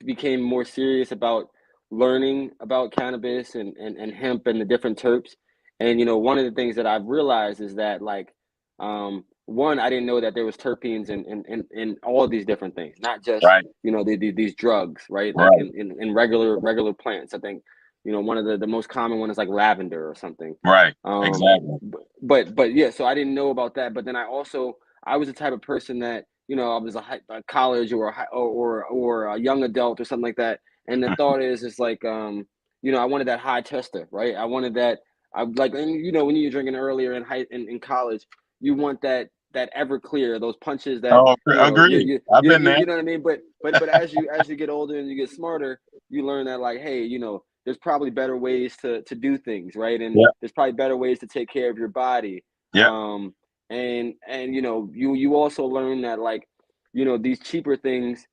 Speaker 1: became more serious about learning about cannabis and hemp and the different terps. And, one of the things that I've realized is that, like, one, I didn't know that there was terpenes in all of these different things, not just,
Speaker 4: Right.
Speaker 1: these drugs, right? Like
Speaker 4: Right.
Speaker 1: in regular plants. I think, one of the most common one is like lavender or something.
Speaker 4: Right. Exactly.
Speaker 1: But yeah, so I didn't know about that. But then I was the type of person that, I was a college or a young adult or something like that. And the thought is like, I wanted that high tester, right? I wanted that. I like, and when you're drinking earlier in college, you want that Everclear, those punches that,
Speaker 4: Oh, agreed. I've been there.
Speaker 1: you know what I mean. But as you get older and you get smarter, you learn that, like, hey, there's probably better ways to do things, right? And
Speaker 4: Yeah.
Speaker 1: there's probably better ways to take care of your body.
Speaker 4: Yeah.
Speaker 1: And you also learn that, like, these cheaper things,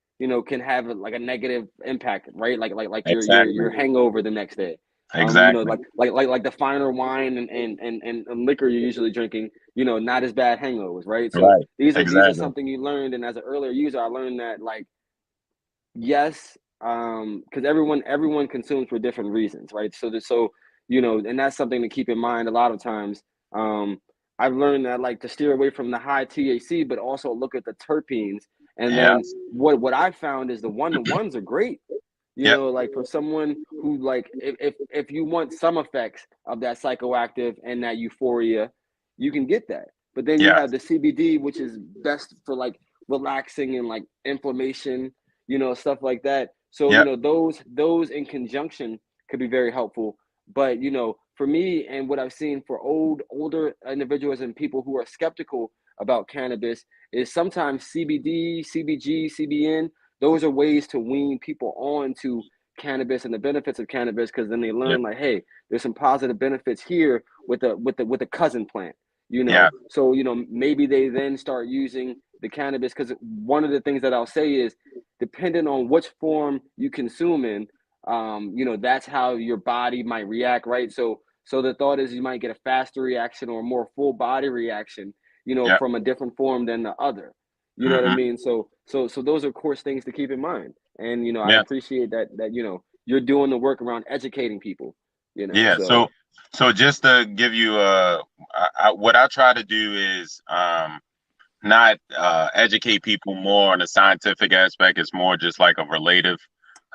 Speaker 1: can have like a negative impact, right? Like
Speaker 4: Exactly.
Speaker 1: your hangover the next day.
Speaker 4: Exactly.
Speaker 1: Like the finer wine and liquor you're usually drinking, not as bad hangovers, right? So
Speaker 4: Right.
Speaker 1: these are
Speaker 4: Exactly.
Speaker 1: something you learned. And as an earlier user, I learned that, like, yes, because everyone consumes for different reasons, right? So and that's something to keep in mind a lot of times. I've learned that, like, to steer away from the high THC, but also look at the terpenes. And
Speaker 4: Yeah.
Speaker 1: then what I found is the one-to-ones are great. You know, like for someone who like, if you want some effects of that psychoactive and that euphoria, you can get that. But then you
Speaker 4: Yeah.
Speaker 1: have the CBD, which is best for like relaxing and like inflammation, you know, stuff like that. So, you
Speaker 4: Yeah.
Speaker 1: know, those in conjunction could be very helpful. But, you know, for me and what I've seen for older individuals and people who are skeptical about cannabis is sometimes CBD, CBG, CBN, those are ways to wean people on to cannabis and the benefits of cannabis, because then they
Speaker 4: Yeah.
Speaker 1: learn like, hey, there's some positive benefits here with the cousin plant, you know.
Speaker 4: Yeah.
Speaker 1: So, you know, maybe they then start using the cannabis, because one of the things that I'll say is, depending on which form you consume in, you know, that's how your body might react, right? So the thought is you might get a faster reaction or a more full body reaction, you know,
Speaker 4: Yeah.
Speaker 1: from a different form than the other. You know what I
Speaker 4: Hmm.
Speaker 1: mean? So those are, of course, things to keep in mind. And you know, I
Speaker 4: Yeah.
Speaker 1: appreciate that you know, you're doing the work around educating people. You know,
Speaker 4: Yeah.
Speaker 1: so
Speaker 4: So just to give you what I try to do is not educate people more on the scientific aspect. It's more just like a relative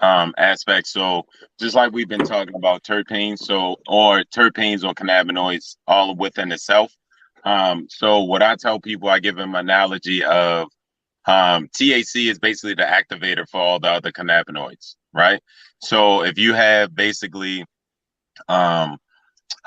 Speaker 4: aspect. So just like we've been talking about terpenes, or terpenes or cannabinoids all within itself. So what I tell people, I give them an analogy of THC is basically the activator for all the other cannabinoids, right? So if you have basically um,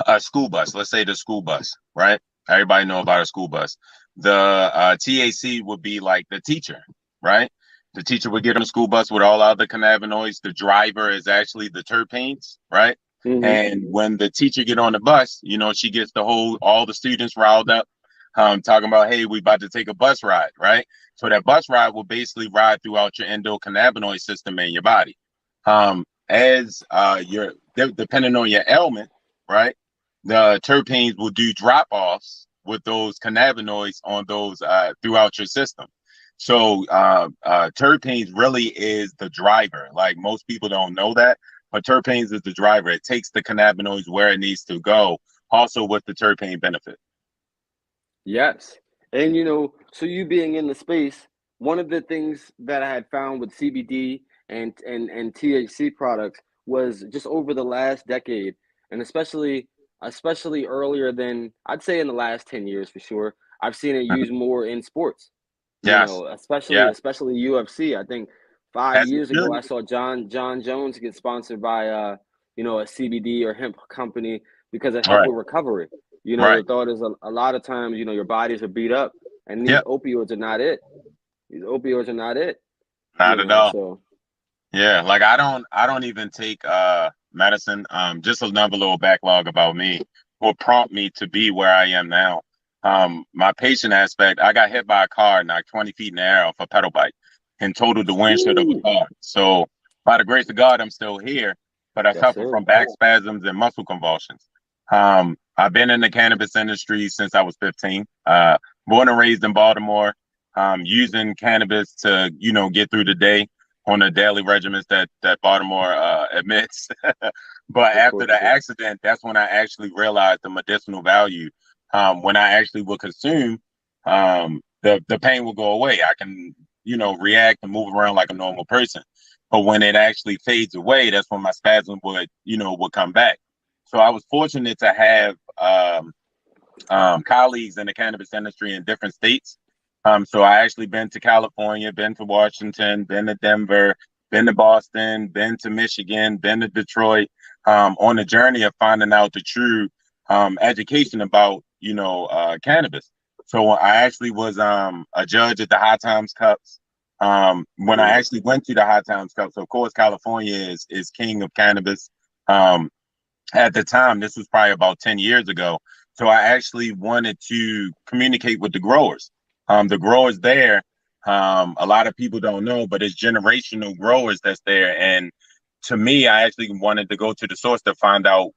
Speaker 4: a school bus, let's say the school bus, right? Everybody know about a school bus. The TAC would be like the teacher, right? The teacher would get on the school bus with all other cannabinoids. The driver is actually the terpenes, right?
Speaker 1: mm-hmm.
Speaker 4: And when the teacher get on the bus, you know, she gets the whole, all the students riled up, talking about, hey, we about to take a bus ride, right? So that bus ride will basically ride throughout your endocannabinoid system in your body. As your depending on your ailment, right? The terpenes will do drop-offs with those cannabinoids on those throughout your system. So terpenes really is the driver. Like most people don't know that, but terpenes is the driver. It takes the cannabinoids where it needs to go, also with the terpene benefit.
Speaker 1: Yes. And you know, so you being in the space, one of the things that I had found with CBD and THC products was just over the last decade, and especially earlier than, I'd say in the last 10 years for sure, I've seen it
Speaker 4: Mhm.
Speaker 1: used more in sports. You
Speaker 4: Yes,
Speaker 1: know, especially
Speaker 4: yes,
Speaker 1: especially UFC. I think five
Speaker 4: as it
Speaker 1: years ago
Speaker 4: should.
Speaker 1: I saw John Jones get sponsored by you know, a CBD or hemp company because it helped
Speaker 4: Right,
Speaker 1: with recovery. You know, the
Speaker 4: right.
Speaker 1: thought is a lot of times, you know, your bodies are beat up, and these
Speaker 4: Yep,
Speaker 1: opioids are not it. These opioids are not it.
Speaker 4: not
Speaker 1: You
Speaker 4: at
Speaker 1: know,
Speaker 4: all.
Speaker 1: so
Speaker 4: Yeah, like I don't even take medicine. Just another little backlog about me will prompt me to be where I am now. My patient aspect, I got hit by a car knocked 20 feet in the air off a pedal bike and totaled the windshield of a
Speaker 1: woo,
Speaker 4: car. So by the grace of God, I'm still here, but I
Speaker 1: yes,
Speaker 4: suffer
Speaker 1: sir.
Speaker 4: from back spasms and muscle convulsions. I've been in the cannabis industry since I was 15. Born and raised in Baltimore, using cannabis to, you know, get through the day on the daily regimens that Baltimore admits. But
Speaker 1: Of
Speaker 4: after
Speaker 1: course, of
Speaker 4: the
Speaker 1: course.
Speaker 4: accident, that's when I actually realized the medicinal value. When I actually would consume, the pain will go away. I can, you know, react and move around like a normal person. But when it actually fades away, that's when my spasm would, you know, would come back. So I was fortunate to have colleagues in the cannabis industry in different states. So I actually been to California, been to Washington, been to Denver, been to Boston, been to Michigan, been to Detroit, on the journey of finding out the true education about, you know, cannabis. So I actually was a judge at the High Times Cups. When I
Speaker 1: Nice.
Speaker 4: actually went to the High Times Cups, of course, California is king of cannabis. Um, at the time, this was probably about 10 years ago. So I actually wanted to communicate with the growers. The growers there, a lot of people don't know, but it's generational growers that's there. And to me, I actually wanted to go to the source to find out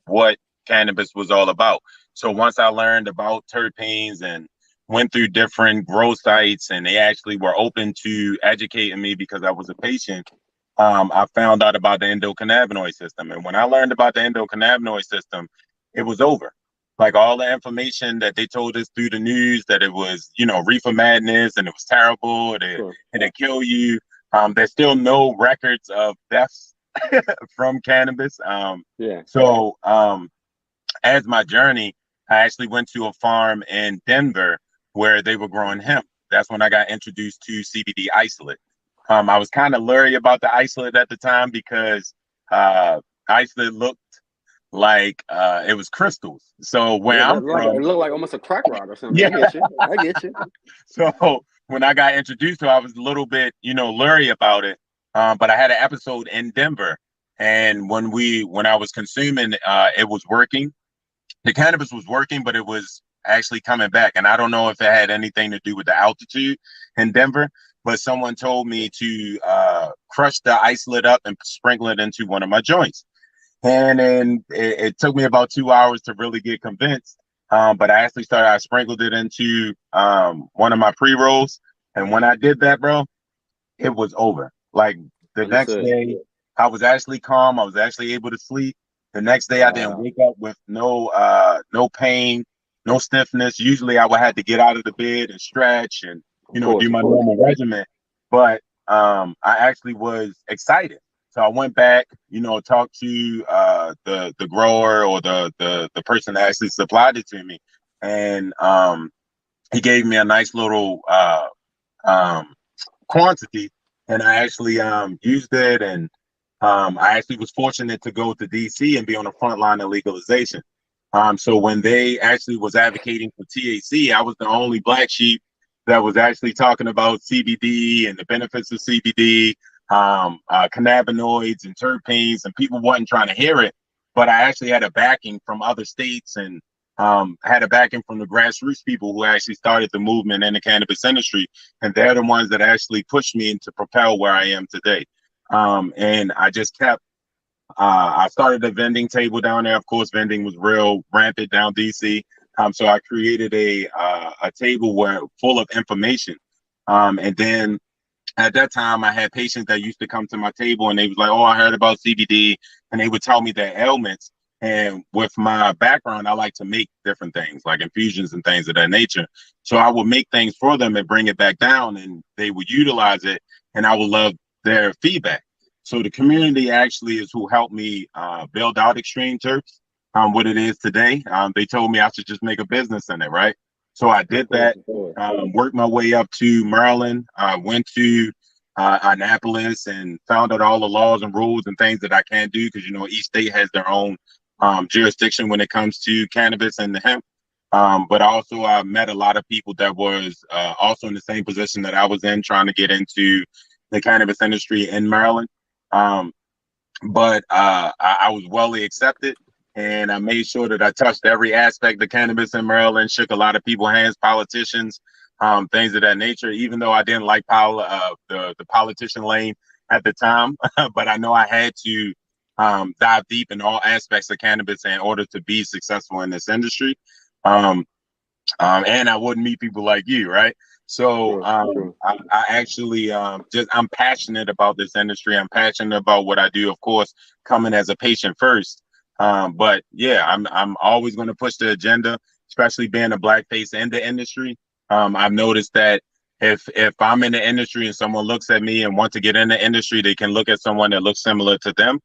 Speaker 4: what cannabis was all about. So once I learned about terpenes and went through different grow sites, and they actually were open to educating me because I was a patient, I found out about the endocannabinoid system. And when I learned about the endocannabinoid system, it was over. Like all the information that they told us through the news that it was, you know, reefer madness and it was terrible,
Speaker 1: Sure.
Speaker 4: it'd kill you. There's still no records of deaths from cannabis.
Speaker 1: Yeah.
Speaker 4: So as my journey, I actually went to a farm in Denver where they were growing hemp. That's when I got introduced to CBD isolate. I was kind of leery about the isolate at the time because isolate looked like it was crystals. So where
Speaker 1: Yeah,
Speaker 4: I'm
Speaker 1: it
Speaker 4: from,
Speaker 1: looked like almost a crack rod or something.
Speaker 4: yeah.
Speaker 1: I get you. I get you.
Speaker 4: So when I got introduced to it, I was a little bit, leery about it. But I had an episode in Denver, and when I was consuming, it was working. The cannabis was working, but it was actually coming back. And I don't know if it had anything to do with the altitude in Denver, but someone told me to crush the isolate up and sprinkle it into one of my joints. And then it took me about 2 hours to really get convinced. But I sprinkled it into one of my pre-rolls. And when I did that, bro, it was over. Like the next
Speaker 1: Understood.
Speaker 4: day, I was actually calm. I was actually able to sleep. The next day, I didn't
Speaker 1: Wow.
Speaker 4: wake up with no pain, no stiffness. Usually, I would have to get out of the bed and stretch and do my normal regimen. But I actually was excited. So I went back, talked to the grower or the person that actually supplied it to me, and he gave me a nice little um, quantity, and I actually used it, and I actually was fortunate to go to DC and be on the front line of legalization. So when they actually was advocating for THC, I was the only black sheep that was actually talking about CBD and the benefits of CBD, cannabinoids and terpenes, and people wasn't trying to hear it. But I actually had a backing from other states and had a backing from the grassroots people who actually started the movement in the cannabis industry. And they're the ones that actually pushed me to propel where I am today. And I just kept, I started a vending table down there. Of course, vending was real rampant down DC. So I created a table full of information. And then at that time, I had patients that used to come to my table and they was like, "Oh, I heard about CBD," and they would tell me their ailments. And with my background, I like to make different things like infusions and things of that nature. So I would make things for them and bring it back down, and they would utilize it, and I would love their feedback. So the community actually is who helped me build out Extreme Terpz, what it is today. They told me I should just make a business in it, right? So I did that. Worked my way up to Maryland. Went to Annapolis and found out all the laws and rules and things that I can't do because each state has their own jurisdiction when it comes to cannabis and the hemp. But also I met a lot of people that was also in the same position that I was in, trying to get into the cannabis industry in Maryland. But I was well accepted, and I made sure that I touched every aspect of cannabis in Maryland, shook a lot of people's hands, politicians, things of that nature, even though I didn't like the politician lane at the time. But I know I had to dive deep in all aspects of cannabis in order to be successful in this industry. And I wouldn't meet people like you, right? So I actually I'm passionate about this industry. I'm passionate about what I do, of course, coming as a patient first. But yeah, I'm always going to push the agenda, especially being a black face in the industry. I've noticed that if I'm in the industry and someone looks at me and wants to get in the industry, they can look at someone that looks similar to them.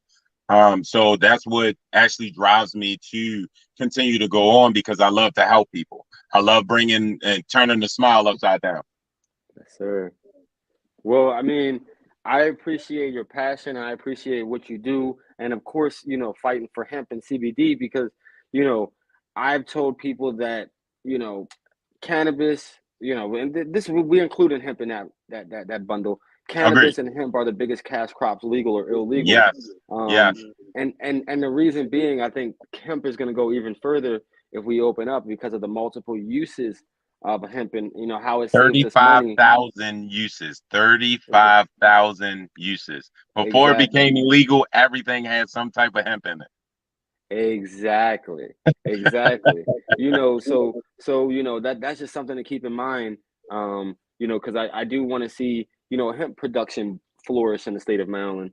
Speaker 4: So that's what actually drives me to continue to go on, because I love to help people. I love bringing and turning the smile upside down.
Speaker 1: Yes, sir. Well, I mean, I appreciate your passion. I appreciate what you do. And of course, fighting for hemp and CBD because, you know, I've told people that, you know, cannabis, and this we include in hemp in that bundle.
Speaker 4: Agreed.
Speaker 1: Cannabis and hemp are the biggest cash crops, legal or illegal.
Speaker 4: Yes. Yes.
Speaker 1: And the reason being, I think hemp is going to go even further if we open up because of the multiple uses of hemp and how it saves us money.
Speaker 4: 35,000 uses. 35,000 uses. Before it
Speaker 1: Exactly.
Speaker 4: became illegal, everything had some type of hemp in it.
Speaker 1: Exactly. So that's just something to keep in mind. Because I do want to see, hemp production flourish in the state of Maryland.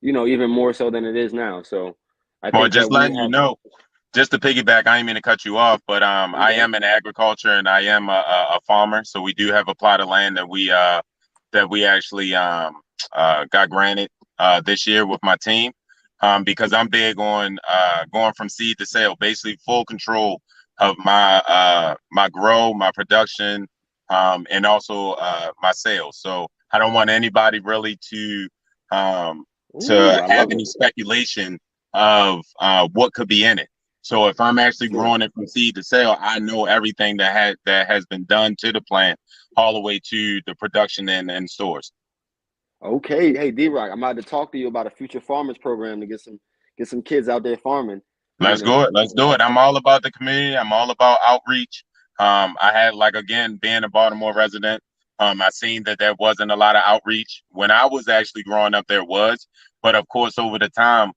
Speaker 1: Even more so than it is now. So I
Speaker 4: Well,
Speaker 1: think
Speaker 4: just
Speaker 1: that we
Speaker 4: letting you
Speaker 1: have
Speaker 4: know, just to piggyback, I didn't mean to cut you off, but I am in agriculture and I am a farmer. So we do have a plot of land that we that we actually got granted this year with my team, because I'm big on going from seed to sale, basically full control of my grow, my production, and also my sales. So I don't want anybody really to
Speaker 1: Ooh, I
Speaker 4: have
Speaker 1: love
Speaker 4: any
Speaker 1: it.
Speaker 4: speculation of what could be in it. So if I'm actually
Speaker 1: Sure.
Speaker 4: growing it from seed to sale, I know everything that has been done to the plant all the way to the production and stores.
Speaker 1: Okay, hey D-Rock, I'm about to talk to you about a future farmers program to get some kids out there farming. You
Speaker 4: Let's
Speaker 1: know,
Speaker 4: go it. Let's do it. I'm all about the community. I'm all about outreach. I had, like, again, being a Baltimore resident, I seen that there wasn't a lot of outreach when I was actually growing up. There was, but of course, over the time,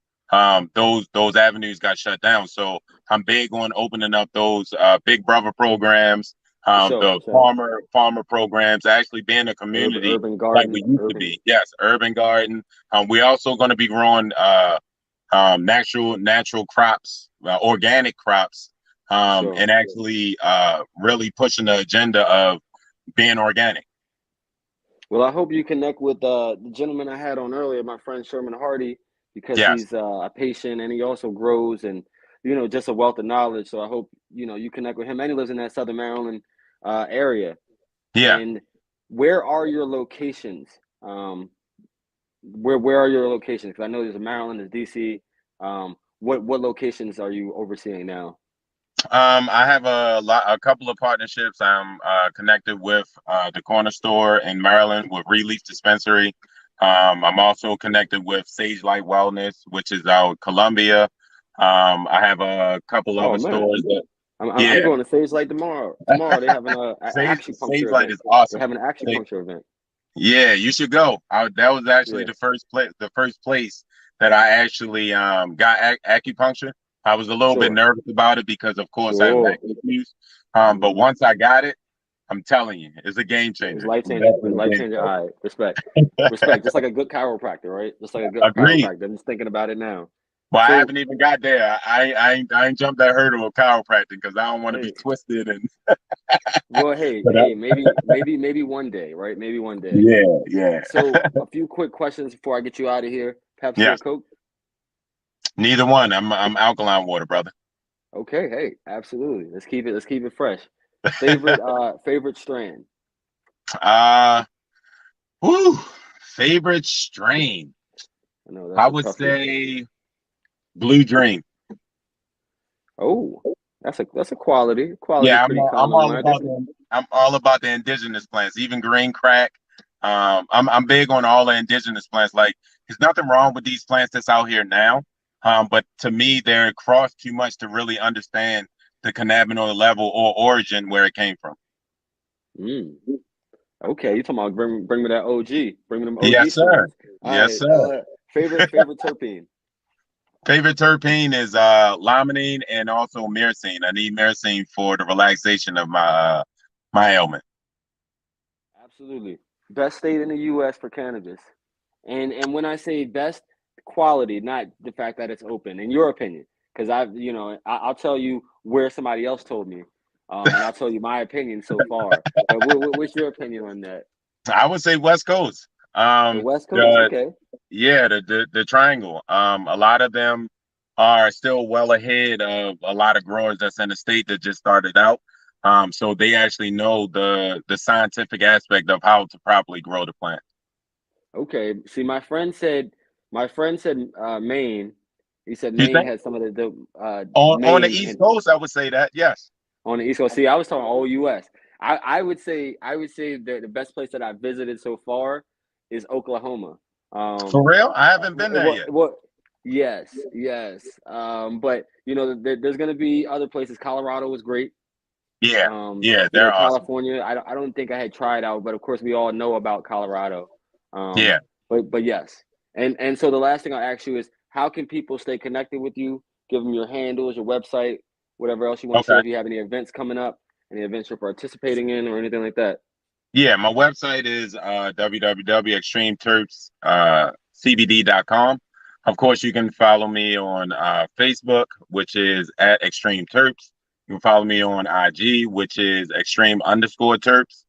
Speaker 4: those avenues got shut down. So I'm big on opening up those Big Brother programs,
Speaker 1: for sure,
Speaker 4: the
Speaker 1: for sure.
Speaker 4: farmer programs, actually being a community
Speaker 1: Urban
Speaker 4: like we
Speaker 1: garden,
Speaker 4: used to
Speaker 1: urban.
Speaker 4: be. Yes, urban garden. We also going to be growing natural crops, organic crops,
Speaker 1: For sure.
Speaker 4: and actually really pushing the agenda of being organic.
Speaker 1: Well, I hope you connect with the gentleman I had on earlier, my friend Sherman Hardy, because
Speaker 4: Yes.
Speaker 1: he's a patient and he also grows and just a wealth of knowledge. So I hope you connect with him. And he lives in that Southern Maryland area.
Speaker 4: Yeah.
Speaker 1: And where are your locations? Where are your locations? Because I know there's a Maryland, there's DC. What locations are you overseeing now?
Speaker 4: I have a couple of partnerships. I'm connected with the corner store in Maryland with Relief Dispensary. I'm also connected with Sage Light Wellness, which is out Columbia. I have a couple
Speaker 1: Oh
Speaker 4: other
Speaker 1: man,
Speaker 4: stores that,
Speaker 1: I'm
Speaker 4: yeah,
Speaker 1: going to Sage Light tomorrow. Tomorrow they having a
Speaker 4: Sage
Speaker 1: acupuncture
Speaker 4: Light
Speaker 1: event.
Speaker 4: is
Speaker 1: They're
Speaker 4: awesome.
Speaker 1: having an acupuncture event.
Speaker 4: Yeah, you should go. That was actually
Speaker 1: Yeah.
Speaker 4: the first place that I actually got acupuncture. I was a little bit
Speaker 1: Sure.
Speaker 4: nervous about it because, of course, I have back
Speaker 1: Sure.
Speaker 4: issues. But
Speaker 1: Hmm.
Speaker 4: once I got it, I'm telling you, it's a game
Speaker 1: It's
Speaker 4: changer.
Speaker 1: life
Speaker 4: It's
Speaker 1: changing. It's
Speaker 4: definitely a
Speaker 1: life
Speaker 4: game
Speaker 1: changing. All right. Respect.
Speaker 4: changer.
Speaker 1: Respect. Just like a good chiropractor, right? Just like a good
Speaker 4: Agreed.
Speaker 1: chiropractor. I'm just thinking about it now.
Speaker 4: Well, I
Speaker 1: So
Speaker 4: haven't even got there. I ain't jumped that hurdle of chiropractic because I don't want to be
Speaker 1: hey,
Speaker 4: twisted and.
Speaker 1: well, hey,
Speaker 4: But
Speaker 1: hey, maybe one day, right? Maybe one day.
Speaker 4: yeah, yeah,
Speaker 1: So a few quick questions before I get you out of here. Pepsi or
Speaker 4: yes.
Speaker 1: Coke?
Speaker 4: Neither one. I'm alkaline water, brother.
Speaker 1: Okay, hey, absolutely. Let's keep it fresh. Favorite strand.
Speaker 4: uh, whoo, favorite strain.
Speaker 1: I know that's
Speaker 4: I
Speaker 1: a
Speaker 4: would
Speaker 1: toughie.
Speaker 4: say Blue Dream.
Speaker 1: Oh, that's a quality. Quality
Speaker 4: Yeah,
Speaker 1: pretty
Speaker 4: I'm
Speaker 1: common in
Speaker 4: all
Speaker 1: my
Speaker 4: about
Speaker 1: opinion.
Speaker 4: the indigenous plants, even green crack. I'm big on all the indigenous plants. Like, there's nothing wrong with these plants that's out here now. But to me, they're crossed too much to really understand the cannabinoid level or origin where it came from.
Speaker 1: Mm. Okay, you talking about bring me that OG. Bring me them OG
Speaker 4: Yes, sir.
Speaker 1: strands. All
Speaker 4: Yes,
Speaker 1: right.
Speaker 4: sir.
Speaker 1: Favorite terpene.
Speaker 4: Favorite terpene is limonene and also myrcene. I need myrcene for the relaxation of my ailment.
Speaker 1: Absolutely. Best state in the US for cannabis. And when I say best, quality, not the fact that it's open, in your opinion. Because I'll tell you where somebody else told me. And I'll tell you my opinion so far. But what's your opinion on that?
Speaker 4: I would say West Coast.
Speaker 1: The West Coast?
Speaker 4: The
Speaker 1: Okay.
Speaker 4: Yeah, the triangle. A lot of them are still well ahead of a lot of growers that's in the state that just started out. So they actually know the scientific aspect of how to properly grow the plant.
Speaker 1: Okay. See, my friend said Maine. He said
Speaker 4: You
Speaker 1: Maine
Speaker 4: think
Speaker 1: had some of the
Speaker 4: on the
Speaker 1: Maine
Speaker 4: East
Speaker 1: and
Speaker 4: Coast, I would say that, yes.
Speaker 1: on the East Coast. See, I was talking all US. I would say the best place that I visited so far is Oklahoma.
Speaker 4: For
Speaker 1: Um,
Speaker 4: real? I haven't been there yet.
Speaker 1: yes, yes. But there's gonna be other places. Colorado was great.
Speaker 4: Yeah, yeah, they're awesome.
Speaker 1: California. I don't think I had tried out, but of course we all know about Colorado. Um,
Speaker 4: Yeah.
Speaker 1: but yes. And so the last thing I'll ask you is how can people stay connected with you? Give them your handles, your website, whatever else you want to say.
Speaker 4: Okay.
Speaker 1: If you have any events coming up, any events you're participating in, or anything like that.
Speaker 4: Yeah, my website is www.extremeterpscbd.com. Of course, you can follow me on Facebook, which is at Extreme Terpz. You can follow me on IG, which is extreme_Terpz.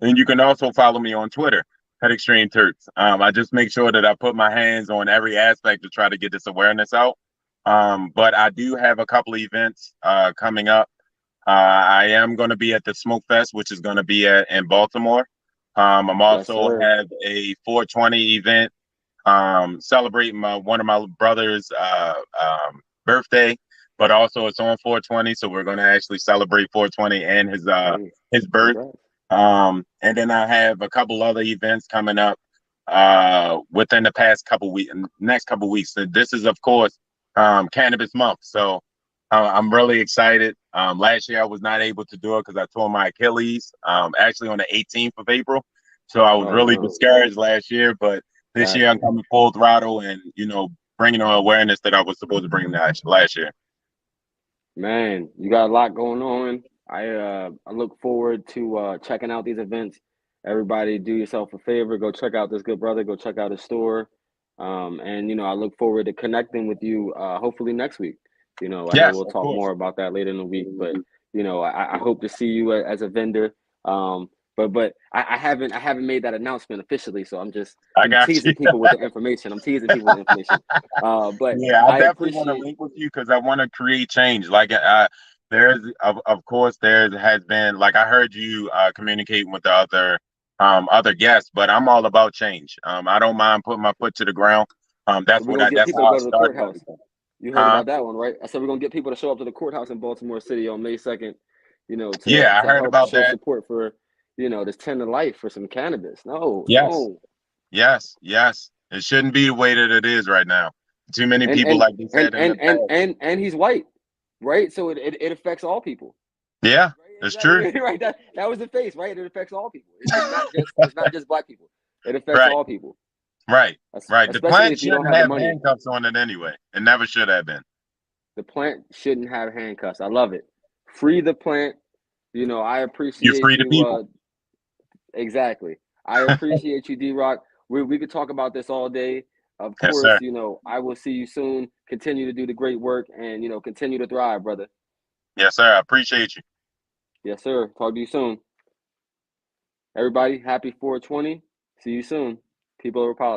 Speaker 4: And you can also follow me on Twitter at Extreme Terpz. I just make sure that I put my hands on every aspect to try to get this awareness out. But I do have a couple of events coming up. I am going to be at the Smoke Fest, which is going to be in Baltimore. I'm also have a 420 event celebrating one of my brother's birthday, but also it's on 420, so we're going to actually celebrate 420 and his birth. And then I have a couple other events coming up within the next couple weeks. So this is, of course, Cannabis Month. So I'm really excited. Last year I was not able to do it because I tore my Achilles actually on the 18th of April. So I was really discouraged last year, but this year I'm coming full throttle and, bringing on awareness that I was supposed to bring last year.
Speaker 1: Man, you got a lot going on. I look forward to checking out these events. Everybody, do yourself a favor. Go check out this good brother. Go check out his store. And I look forward to connecting with you hopefully next week. I know we'll talk more about that later in the week, but I hope to see you as a vendor. But I haven't made that announcement officially, so I'm teasing people with the information. But
Speaker 4: yeah, I definitely want to link with you because I want to create change. Like there's of course there has been, like, I heard you communicating with the other guests, but I'm all about change. I don't mind putting my foot to the ground. That's
Speaker 1: how I started. You heard about that one, right? I said we're gonna get people to show up to the courthouse in Baltimore City on May 2nd.
Speaker 4: I heard about
Speaker 1: show
Speaker 4: that.
Speaker 1: Support for this 10 to life for some cannabis.
Speaker 4: Yes. It shouldn't be the way that it is right now. Too many people, like you said,
Speaker 1: and he's white, right? So it affects all people.
Speaker 4: Yeah, it's true.
Speaker 1: Right. That was the face, right? It affects all people. It's not just black people. It affects all people.
Speaker 4: Right. The plant shouldn't have handcuffs on it anyway. It never should have been.
Speaker 1: The plant shouldn't have handcuffs. I love it. Free the plant. I appreciate
Speaker 4: you. Free the people.
Speaker 1: Exactly. I appreciate you, D-Rock. We could talk about this all day. Of course,
Speaker 4: sir.
Speaker 1: I will see you soon. Continue to do the great work and, continue to thrive, brother.
Speaker 4: Yes, sir. I appreciate you.
Speaker 1: Yes, sir. Talk to you soon. Everybody, happy 420. See you soon. People of Republic.